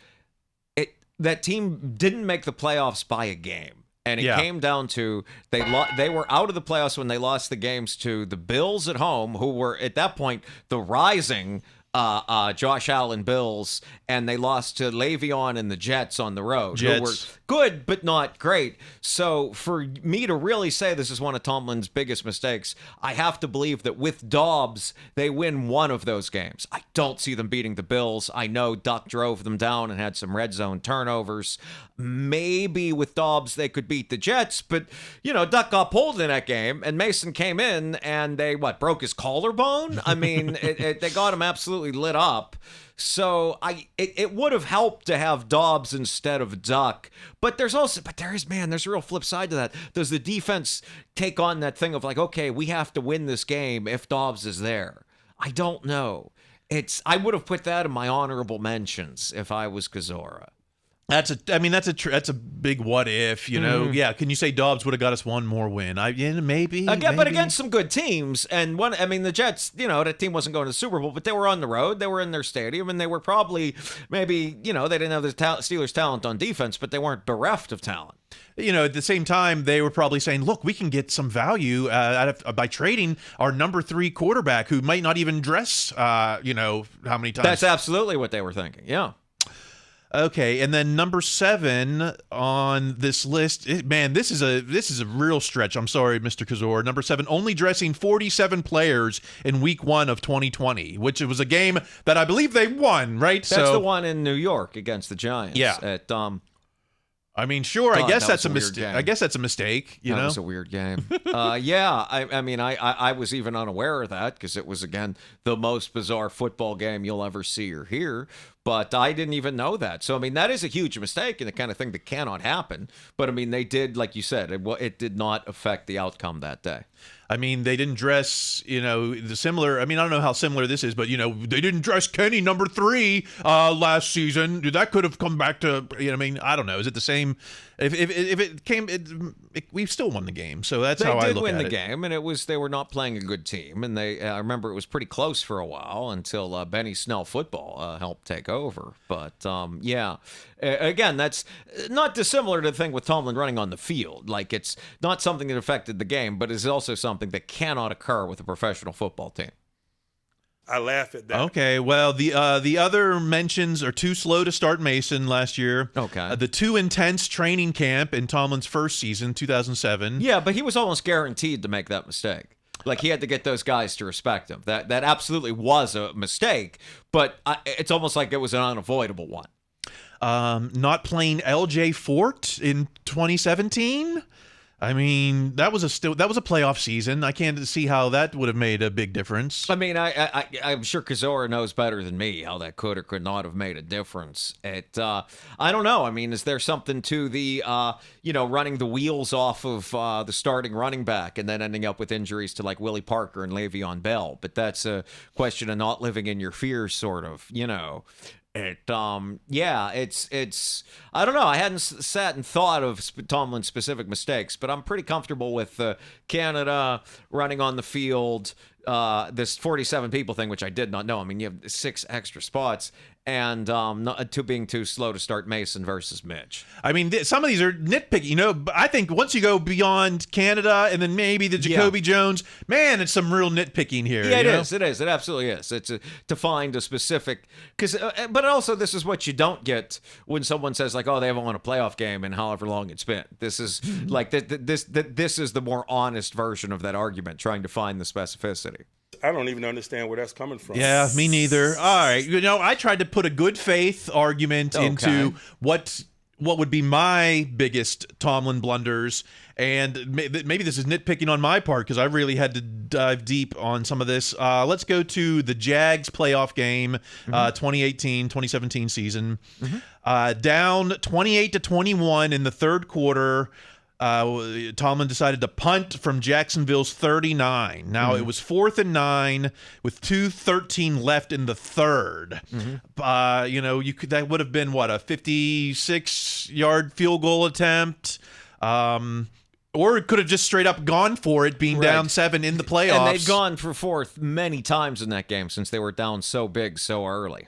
that team didn't make the playoffs by a game. And it came down to they were out of the playoffs when they lost the games to the Bills at home, who were at that point the rising Josh Allen Bills, and they lost to Le'Veon and the Jets on the road, who were good but not great. So for me to really say this is one of Tomlin's biggest mistakes, I have to believe that with Dobbs, they win one of those games. I don't see them beating the Bills. I know Duck drove them down and had some red zone turnovers. Maybe with Dobbs, they could beat the Jets, but, Duck got pulled in that game, and Mason came in, and they, broke his collarbone? I mean, they got him absolutely lit up. So it would have helped to have Dobbs instead of Duck, but there's a real flip side to that. Does the defense take on that thing of okay, we have to win this game if Dobbs is there? I don't know. I would have put that in my honorable mentions if I was Kozora. That's a big what if, Yeah, can you say Dobbs would have got us one more win? Maybe. But against some good teams, and the Jets, that team wasn't going to the Super Bowl, but they were on the road, they were in their stadium, and they were probably they didn't have the Steelers' talent on defense, but they weren't bereft of talent. At the same time, they were probably saying, look, we can get some value by trading our number 3 quarterback who might not even dress, how many times. That's absolutely what they were thinking, yeah. Okay, and then number 7 on this list, this is a real stretch. I'm sorry, Mr. Kozora. Number 7, only dressing 47 players in Week 1 of 2020, which was a game that I believe they won, right? That's the one in New York against the Giants. Yeah. I mean, sure. I guess that's a mistake. I guess that's a mistake. That was a weird game. I was even unaware of that because it was, again, the most bizarre football game you'll ever see or hear. But I didn't even know that. So, that is a huge mistake and the kind of thing that cannot happen. But, they did, like you said, it did not affect the outcome that day. They didn't dress, the similar. I don't know how similar this is, but, they didn't dress Kenny number 3 last season. That could have come back to, I don't know. Is it the same? If it came, we still won the game. So that's how I look at it. They did win the game, and they were not playing a good team. And I remember it was pretty close for a while until Benny Snell football helped take over. over. But yeah, again, that's not dissimilar to the thing with Tomlin running on the field. Like, it's not something that affected the game, but is also something that cannot occur with a professional football team. I laugh at that. Okay, well, the other mentions are too slow to start Mason last year. Okay. The too intense training camp in Tomlin's first season, 2007. Yeah, but he was almost guaranteed to make that mistake. Like, he had to get those guys to respect him. That absolutely was a mistake, but it's almost like it was an unavoidable one. Not playing LJ Fort in 2017. I mean, that was a playoff season. I can't see how that would have made a big difference. I mean, I'm sure Kozora knows better than me how that could or could not have made a difference. I don't know. I mean, is there something to the running the wheels off of the starting running back and then ending up with injuries to like Willie Parker and Le'Veon Bell? But that's a question of not living in your fears, sort of. It's I don't know. I hadn't sat and thought of Tomlin's specific mistakes, but I'm pretty comfortable with Canada running on the field, this 47 people thing, which I did not know. I mean, you have 6 extra spots, and being too slow to start Mason versus Mitch. I mean, some of these are nitpicky, but I think once you go beyond Canada and then maybe the Jacoby Jones, man, it's some real nitpicking here. Yeah, it is. It is. It absolutely is. It's to find a specific, but also this is what you don't get when someone says like, oh, they haven't won a playoff game in however long it's been. This is like this is the more honest version of that argument, trying to find the specificity. I don't even understand where that's coming from. Yeah, me neither. All right. I tried to put a good faith argument into what would be my biggest Tomlin blunders. And maybe this is nitpicking on my part because I really had to dive deep on some of this. Let's go to the Jags playoff game, 2018-2017 season. Down 28-21 in the third quarter. Tomlin decided to punt from Jacksonville's 39. Now it was 4th and 9 with 2:13 left in the third. That would have been what, a 56-yard field goal attempt, or it could have just straight up gone for it, being down 7 in the playoffs. And they'd gone for 4th many times in that game since they were down so big so early.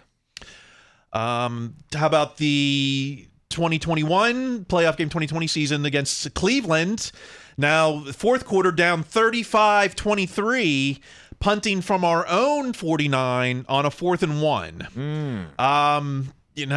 How about the 2021 playoff game, 2020 season against Cleveland? Now, fourth quarter down 35-23, punting from our own 49 on a 4th and 1. It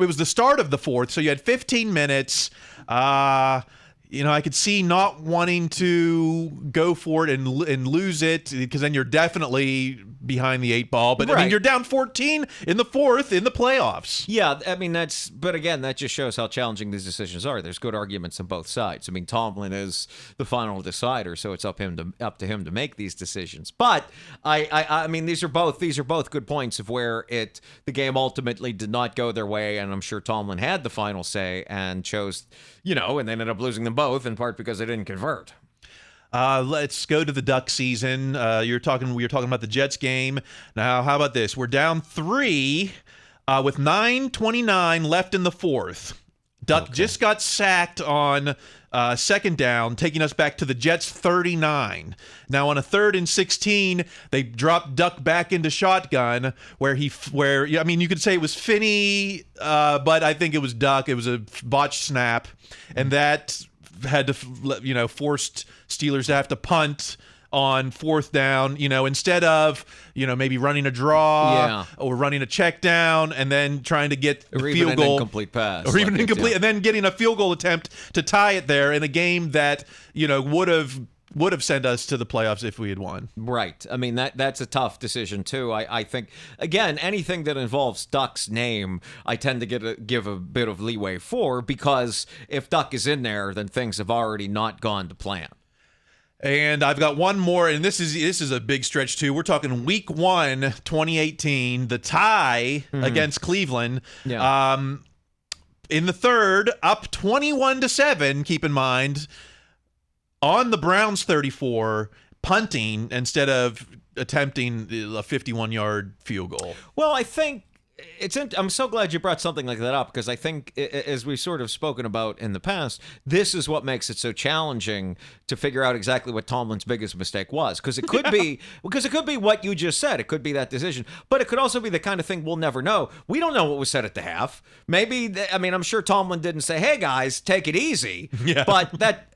was the start of the fourth, so you had 15 minutes. I could see not wanting to go for it and lose it because then you're definitely behind the 8 ball. But, I mean, you're down 14 in the fourth in the playoffs. Yeah, I mean, but again, that just shows how challenging these decisions are. There's good arguments on both sides. I mean, Tomlin is the final decider, so it's up to him to make these decisions. But, I mean, these are both good points of where the game ultimately did not go their way, and I'm sure Tomlin had the final say and chose, and they ended up losing them both, in part because they didn't convert. Let's go to the Duck season. We were talking about the Jets game. Now, how about this? We're down 3 with 9:29 left in the fourth. Duck just got sacked on second down, taking us back to the Jets' 39. Now, on a 3rd and 16, they dropped Duck back into shotgun, where you could say it was Finney, but I think it was Duck. It was a botched snap, and that had to, forced Steelers to have to punt on 4th down, instead of, maybe running a draw or running a check down and then trying to get the field goal. Incomplete pass. Or even incomplete, and then getting a field goal attempt to tie it there in a game that, would have sent us to the playoffs if we had won. Right. I mean, that's a tough decision, too. I think, again, anything that involves Duck's name, I tend to give a bit of leeway for, because if Duck is in there, then things have already not gone to plan. And I've got one more, and this is a big stretch too. We're talking Week 1, 2018, the tie against Cleveland. Yeah. In the third, up 21-7. Keep in mind, on the Browns 34, punting instead of attempting a 51-yard field goal. Well, I think I'm so glad you brought something like that up, because I think, as we've sort of spoken about in the past, this is what makes it so challenging to figure out exactly what Tomlin's biggest mistake was. Because it could be what you just said. It could be that decision, but it could also be the kind of thing we'll never know. We don't know what was said at the half. Maybe, I'm sure Tomlin didn't say, "Hey guys, take it easy," but that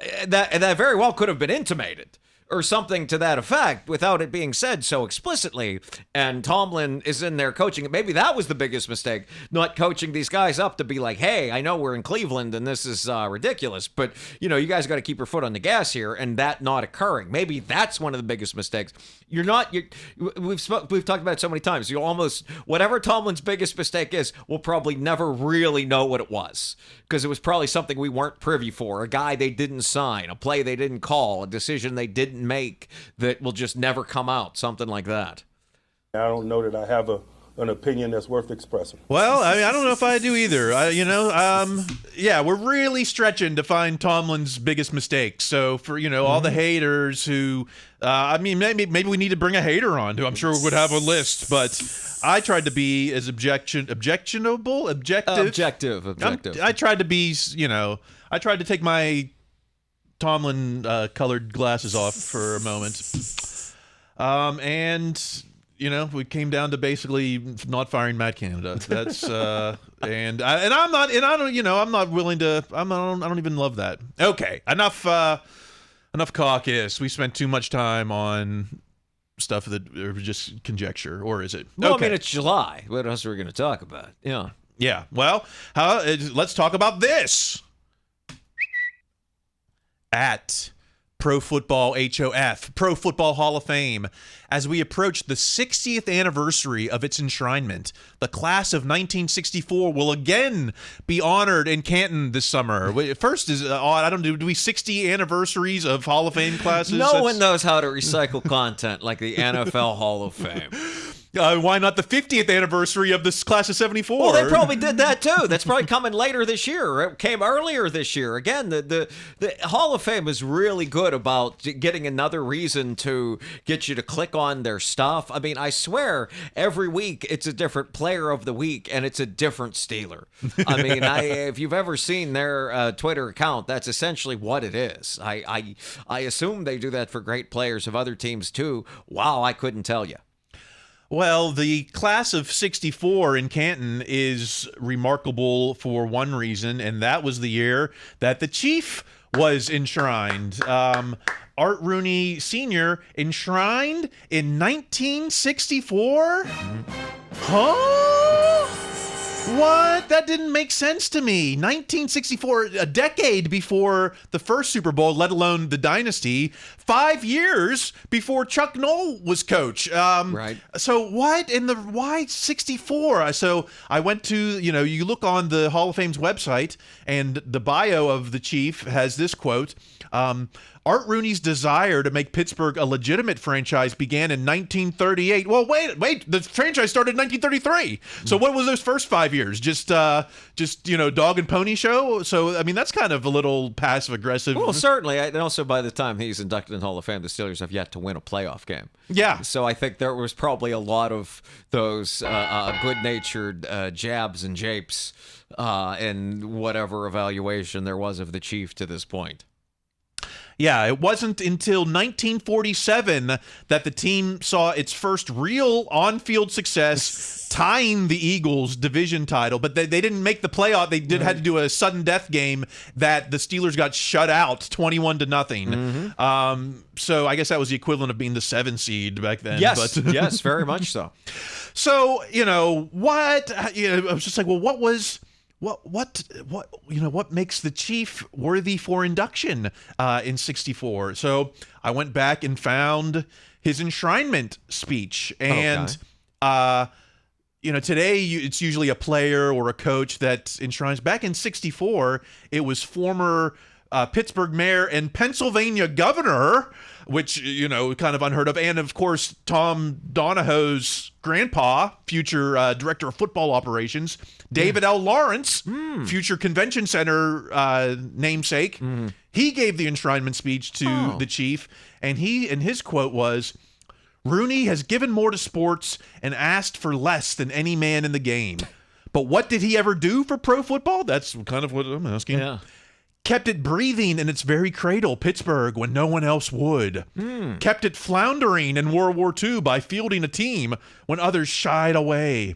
very well could have been intimated, or something to that effect, without it being said so explicitly. And Tomlin is in there coaching. Maybe that was the biggest mistake, not coaching these guys up to be like, "Hey, I know we're in Cleveland and this is ridiculous, but you guys got to keep your foot on the gas here," and that not occurring. Maybe that's one of the biggest mistakes. We've talked about it so many times. You almost, whatever Tomlin's biggest mistake is, we'll probably never really know what it was, because it was probably something we weren't privy for, a guy they didn't sign, a play they didn't call, a decision they didn't make that will just never come out, something like that. I don't know that I have an opinion that's worth expressing. Well, I don't know if I do either. We're really stretching to find Tomlin's biggest mistake. So for all the haters who, maybe we need to bring a hater on who I'm sure would have a list. But I tried to be as objective. I tried to be, I tried to take my Tomlin colored glasses off for a moment, and we came down to basically not firing Matt Canada. That's I'm not willing to. I don't even love that. Okay, enough caucus. We spent too much time on stuff that are just conjecture, or is it? Well, okay. It's July. What else are we going to talk about? Yeah. Well, let's talk about this. At Pro Football HOF, Pro Football Hall of Fame, as we approach the 60th anniversary of its enshrinement, the class of 1964 will again be honored in Canton this summer. First is odd. I don't know. Do we 60 anniversaries of Hall of Fame classes? No one knows how to recycle content like the NFL Hall of Fame. Why not the 50th anniversary of this class of 74? Well, they probably did that too. That's probably coming later this year. It came earlier this year. Again, the Hall of Fame is really good about getting another reason to get you to click on their stuff. I swear, every week it's a different player of the week and it's a different Steeler. If you've ever seen their Twitter account, that's essentially what it is. I assume they do that for great players of other teams too. Wow, I couldn't tell you. Well, the class of 64 in Canton is remarkable for one reason, and that was the year that the Chief was enshrined. Art Rooney Sr. enshrined in 1964? Huh? What? That didn't make sense to me. 1964, a decade before the first Super Bowl, let alone the dynasty. 5 years before Chuck Noll was coach. Right. So why 64? So I went to, you look on the Hall of Fame's website, and the bio of the Chief has this quote. Art Rooney's desire to make Pittsburgh a legitimate franchise began in 1938. Well, wait, the franchise started in 1933. So what was those first 5 years? Just dog and pony show? So, that's kind of a little passive aggressive. Well, certainly. And also by the time he's inducted in the Hall of Fame, the Steelers have yet to win a playoff game. Yeah. So I think there was probably a lot of those good-natured jabs and japes in whatever evaluation there was of the Chief to this point. Yeah, it wasn't until 1947 that the team saw its first real on-field success, tying the Eagles' division title. But they didn't make the playoff. They had to do a sudden death game that the Steelers got shut out 21-0. Mm-hmm. So I guess that was the equivalent of being the 7 seed back then. Yes, yes, very much so. So what? I was just like, well, what makes the Chief worthy for induction in 64? So I went back and found his enshrinement speech. And, today it's usually a player or a coach that enshrines. Back in 64, it was former Pittsburgh mayor and Pennsylvania governor, which, kind of unheard of. And, of course, Tom Donahoe's grandpa, future director of football operations, David L. Lawrence, future convention center namesake. He gave the enshrinement speech to the Chief, and his quote was, Rooney has given more to sports and asked for less than any man in the game. But what did he ever do for pro football? That's kind of what I'm asking. Yeah. Kept it breathing in its very cradle, Pittsburgh, when no one else would. Kept it floundering in World War II by fielding a team when others shied away.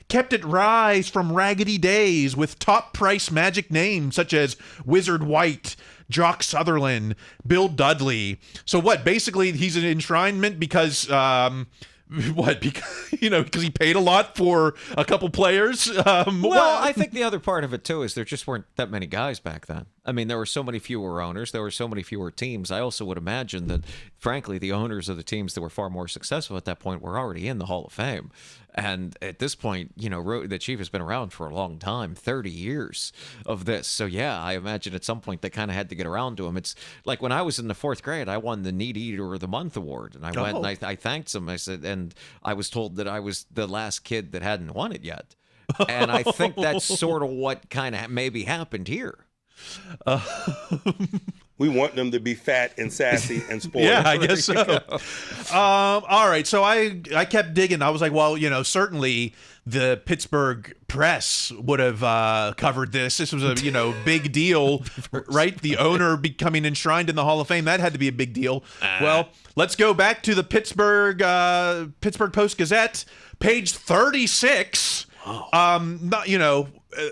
Kept it rise from raggedy days with top price magic names such as Wizard White, Jock Sutherland, Bill Dudley. So what? Basically, he's an enshrinement because because he paid a lot for a couple players. I think the other part of it too is there just weren't that many guys back then. I mean, there were so many fewer owners. There were so many fewer teams. I also would imagine that, frankly, the owners of the teams that were far more successful at that point were already in the Hall of Fame. And at this point, the Chief has been around for a long time, 30 years of this. So, yeah, I imagine at some point they kind of had to get around to him. It's like when I was in the 4th grade, I won the Neat Eater of the Month award. And I went and I thanked him. I said, and I was told that I was the last kid that hadn't won it yet. And I think that's sort of what kind of maybe happened here. We want them to be fat and sassy and spoiled. Yeah, I guess so. All right, so I kept digging. I was like, well, certainly the Pittsburgh press would have covered this. This was a big deal, right? The owner becoming enshrined in the Hall of Fame. That had to be a big deal. Well, let's go back to the Pittsburgh Post-Gazette, page 36.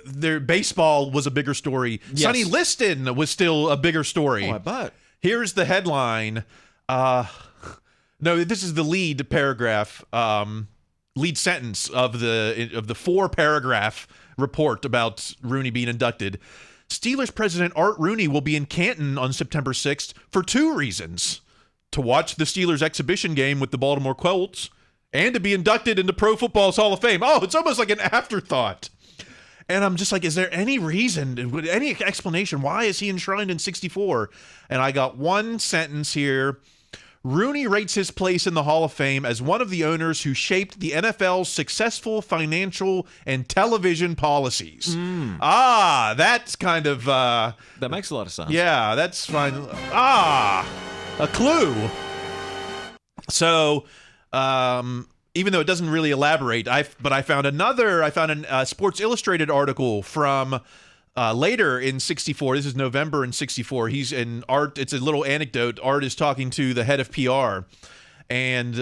Their baseball was a bigger story. Yes. Sonny Liston was still a bigger story. Oh, I bet. Here's the headline. No, this is the lead paragraph, lead sentence of the 4-paragraph report about Rooney being inducted. Steelers president Art Rooney will be in Canton on September 6th for 2 reasons: to watch the Steelers exhibition game with the Baltimore Colts and to be inducted into Pro Football's Hall of Fame. Oh, it's almost like an afterthought. And I'm just like, is there any reason, any explanation? Why is he enshrined in 64? And I got one sentence here. Rooney rates his place in the Hall of Fame as one of the owners who shaped the NFL's successful financial and television policies. That's kind of... that makes a lot of sense. Yeah, that's fine. A clue. So... even though it doesn't really elaborate, I found a Sports Illustrated article from later in 64. This is November in 64. He's in Art. It's a little anecdote. Art is talking to the head of PR. And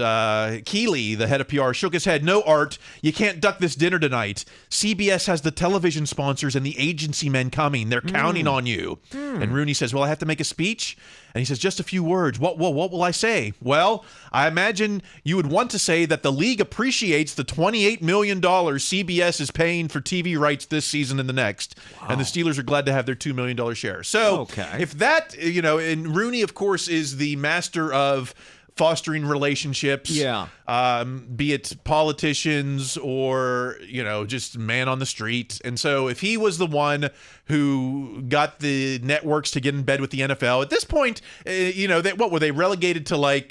Keeley, the head of PR, shook his head. No, Art, you can't duck this dinner tonight. CBS has the television sponsors and the agency men coming. They're counting on you. And Rooney says, well, I have to make a speech? And he says, just a few words. What will I say? Well, I imagine you would want to say that the league appreciates the $28 million CBS is paying for TV rights this season and the next. Wow. And the Steelers are glad to have their $2 million share. So if that, and Rooney, of course, is the master of fostering relationships, be it politicians or, just man on the street. And so if he was the one who got the networks to get in bed with the NFL, at this point, what were they relegated to, like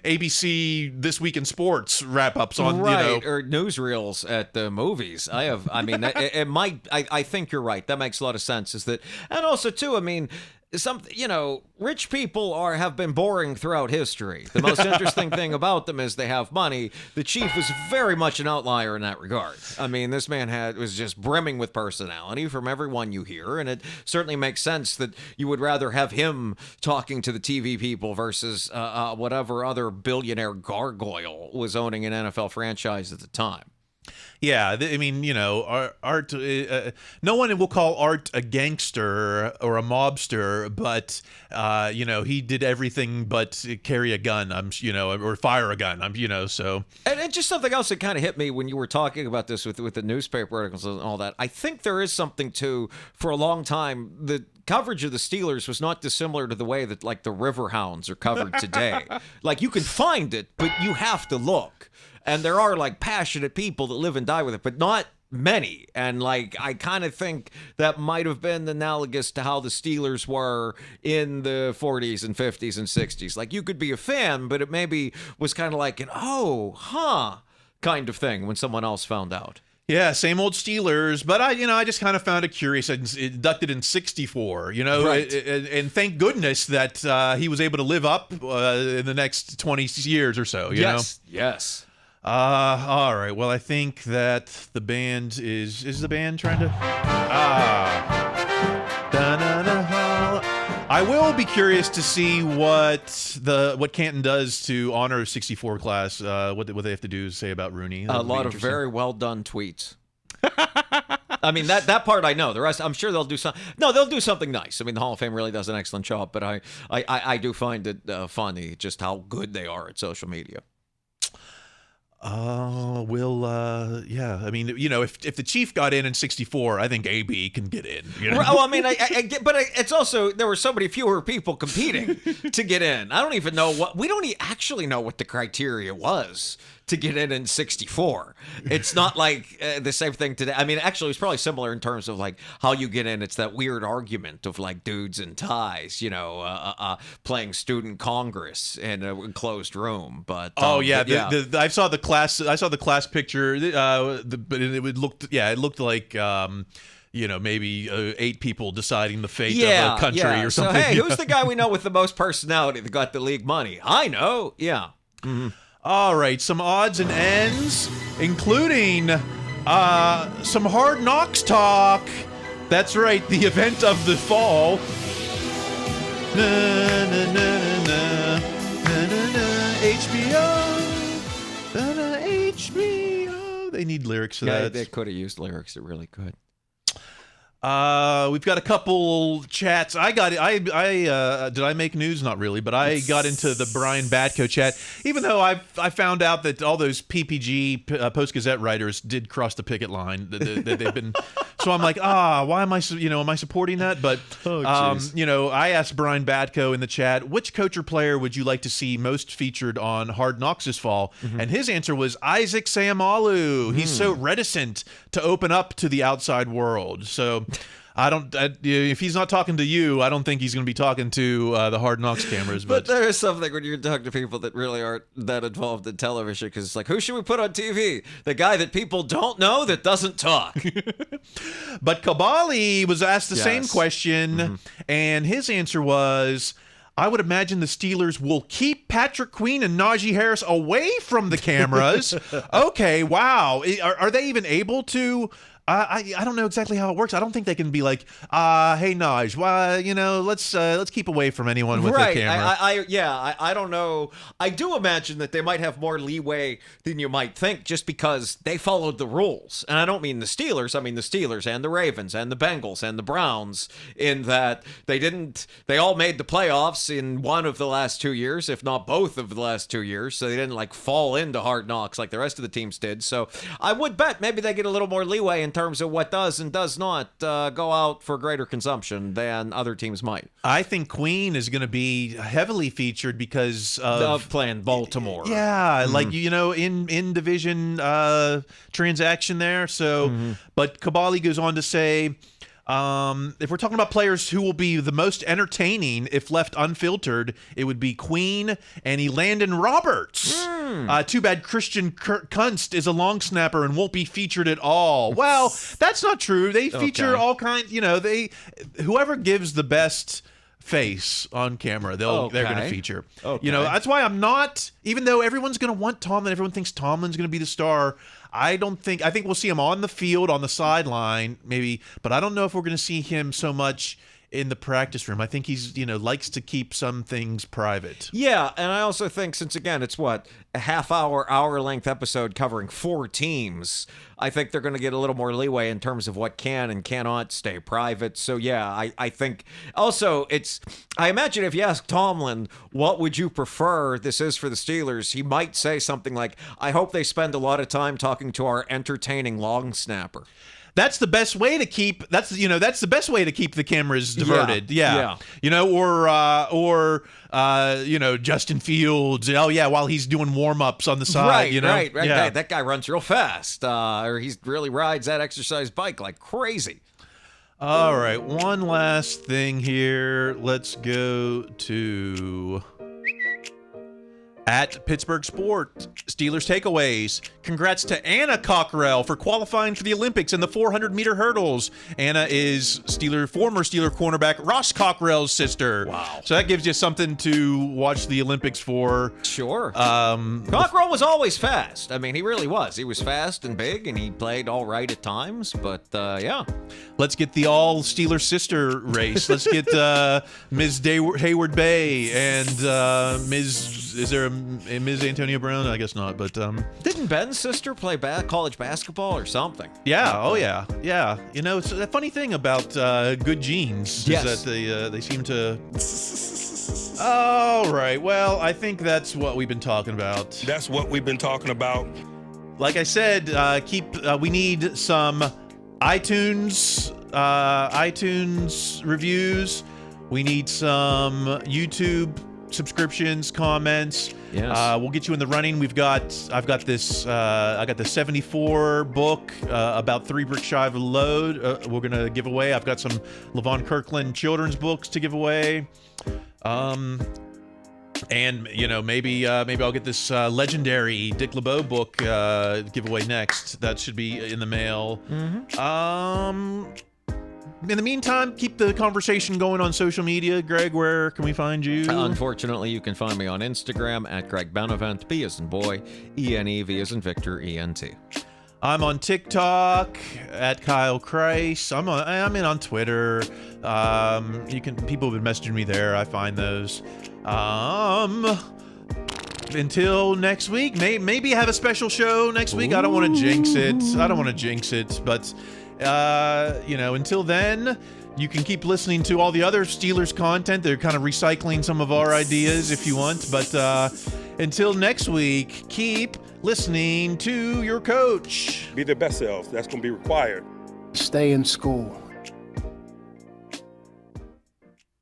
ABC This Week in Sports wrap-ups on, or newsreels at the movies. I think you're right. That makes a lot of sense. And also too, rich people have been boring throughout history. The most interesting thing about them is they have money. The Chief was very much an outlier in that regard. This man was just brimming with personality from everyone you hear, and it certainly makes sense that you would rather have him talking to the TV people versus whatever other billionaire gargoyle was owning an NFL franchise at the time. Yeah, Art. No one will call Art a gangster or a mobster, but he did everything but carry a gun. Or fire a gun. So. And just something else that kind of hit me when you were talking about this with the newspaper articles and all that. I think there is something too. For a long time, the coverage of the Steelers was not dissimilar to the way that like the Riverhounds are covered today. Like you can find it, but you have to look. And there are like passionate people that live and die with it, but not many. And like I kind of think that might have been analogous to how the Steelers were in the 40s and 50s and 60s. Like you could be a fan, but it maybe was kind of like an kind of thing when someone else found out. Yeah, same old Steelers, but I just kind of found it curious. Inducted in '64, Right. and thank goodness that he was able to live up in the next 20 years or so. You know? Yes. All right. Well, I think that the band is the band trying to. I will be curious to see what Canton does to honor 64 class. What they have to do say about Rooney. A lot of very well done tweets. I mean, that part I know. The rest, I'm sure they'll do something. No, they'll do something nice. I mean, the Hall of Fame really does an excellent job, but I do find it funny just how good they are at social media. Yeah. I mean, if the Chief got in '64, I think AB can get in. Well, I mean, I get, but it's also there were so many fewer people competing to get in. I don't even know we don't actually know what the criteria was to get in '64. It's not like the same thing today. I mean, actually, it's probably similar in terms of like how you get in. It's that weird argument of like dudes in ties, playing student congress in a enclosed room. But I saw the class picture. But it looked like. Maybe 8 people deciding the fate of a country or something. So, hey, who's the guy we know with the most personality that got the league money? I know. Yeah. Mm-hmm. All right, some odds and ends, including some Hard Knocks talk. That's right, the event of the fall. HBO. HBO. They need lyrics to that. They could have used lyrics. It really could. We've got a couple chats. I did I make news? Not really, but I got into the Brian Batko chat, even though I found out that all those PPG Post Gazette writers did cross the picket line. That they've been. So I'm like, why am I? Am I supporting that? But I asked Brian Batko in the chat, which coach or player would you like to see most featured on Hard Knocks this fall? Mm-hmm. And his answer was Isaac Seumalo. He's so reticent to open up to the outside world. So. If he's not talking to you, I don't think he's going to be talking to the Hard Knocks cameras. But there is something when you're talking to people that really aren't that involved in television, because it's like, who should we put on TV? The guy that people don't know that doesn't talk. But Kabali was asked the same question, and his answer was, I would imagine the Steelers will keep Patrick Queen and Najee Harris away from the cameras. Okay, wow. Are they even able to... I don't know exactly how it works. I don't think they can be like, hey Naj, well, let's keep away from anyone with a camera. I don't know. I do imagine that they might have more leeway than you might think, just because they followed the rules. And I don't mean the Steelers. I mean the Steelers and the Ravens and the Bengals and the Browns, in that they all made the playoffs in one of the last 2 years, if not both of the last 2 years. So they didn't fall into Hard Knocks like the rest of the teams did. So I would bet maybe they get a little more leeway in terms of what does and does not go out for greater consumption than other teams might. I think Queen is going to be heavily featured because of playing Baltimore. Yeah, in division transaction there. So, but Kabali goes on to say, if we're talking about players who will be the most entertaining if left unfiltered, it would be Queen and Elandon Roberts. Too bad Christian Kunst is a long snapper and won't be featured at all. Well, that's not true. They feature all kinds. Whoever gives the best face on camera, they're going to feature. Okay. That's why I'm not. Even though everyone's going to want Tomlin, everyone thinks Tomlin's going to be the star. I think we'll see him on the field, on the sideline, maybe, but I don't know if we're going to see him so much in the practice room. I think he's, likes to keep some things private. Yeah, and I also think, since again, it's a hour-length episode covering 4 teams, I think they're going to get a little more leeway in terms of what can and cannot stay private. So yeah, I think also I imagine if you ask Tomlin, what would you prefer this is for the Steelers, he might say something like, I hope they spend a lot of time talking to our entertaining long snapper. That's the best way to keep. That's the best way to keep the cameras diverted. Yeah. Or Justin Fields. Oh yeah, while he's doing warm ups on the side. Right. Yeah. That guy runs real fast. Or he really rides that exercise bike like crazy. All right, one last thing here. Let's go to At Pittsburgh Sport, Steelers takeaways. Congrats to Anna Cockrell for qualifying for the Olympics in the 400-meter hurdles. Anna is former Steeler cornerback Ross Cockrell's sister. Wow. So that gives you something to watch the Olympics for. Sure. Cockrell was always fast. I mean, he really was. He was fast and big, and he played all right at times. But, yeah. Let's get the all Steeler sister race. Let's get Ms. Hayward Bay and is there a Ms. Antonio Brown? I guess not, but Didn't Ben's sister play college basketball or something? Yeah. Oh yeah. Yeah. You know, it's a funny thing about good genes Yes. is that they seem to. All right. Well, I think that's what we've been talking about. That's what we've been talking about. Like I said, we need some iTunes reviews. We need some YouTube subscriptions, comments. Yes. We'll get you in the running. I got the 74 book about 3 bricks shy of a load. We're gonna give away. I've got some Levon Kirkland children's books to give away. And maybe I'll get this legendary Dick LeBeau book giveaway next. That should be in the mail. Mm-hmm. In the meantime, keep the conversation going on social media. Greg, where can we find you? Unfortunately, you can find me on Instagram at Greg Benevent, B as in boy, E-N-E, V as in Victor, E-N-T. I'm on TikTok at Kyle Chrise. I'm in on Twitter. People have been messaging me there. I find those. Until next week, maybe have a special show next week. I don't want to jinx it. But until then, you can keep listening to all the other Steelers content. They're kind of recycling some of our ideas if you want. But until next week, keep listening to your coach. Be their best selves. That's going to be required. Stay in school.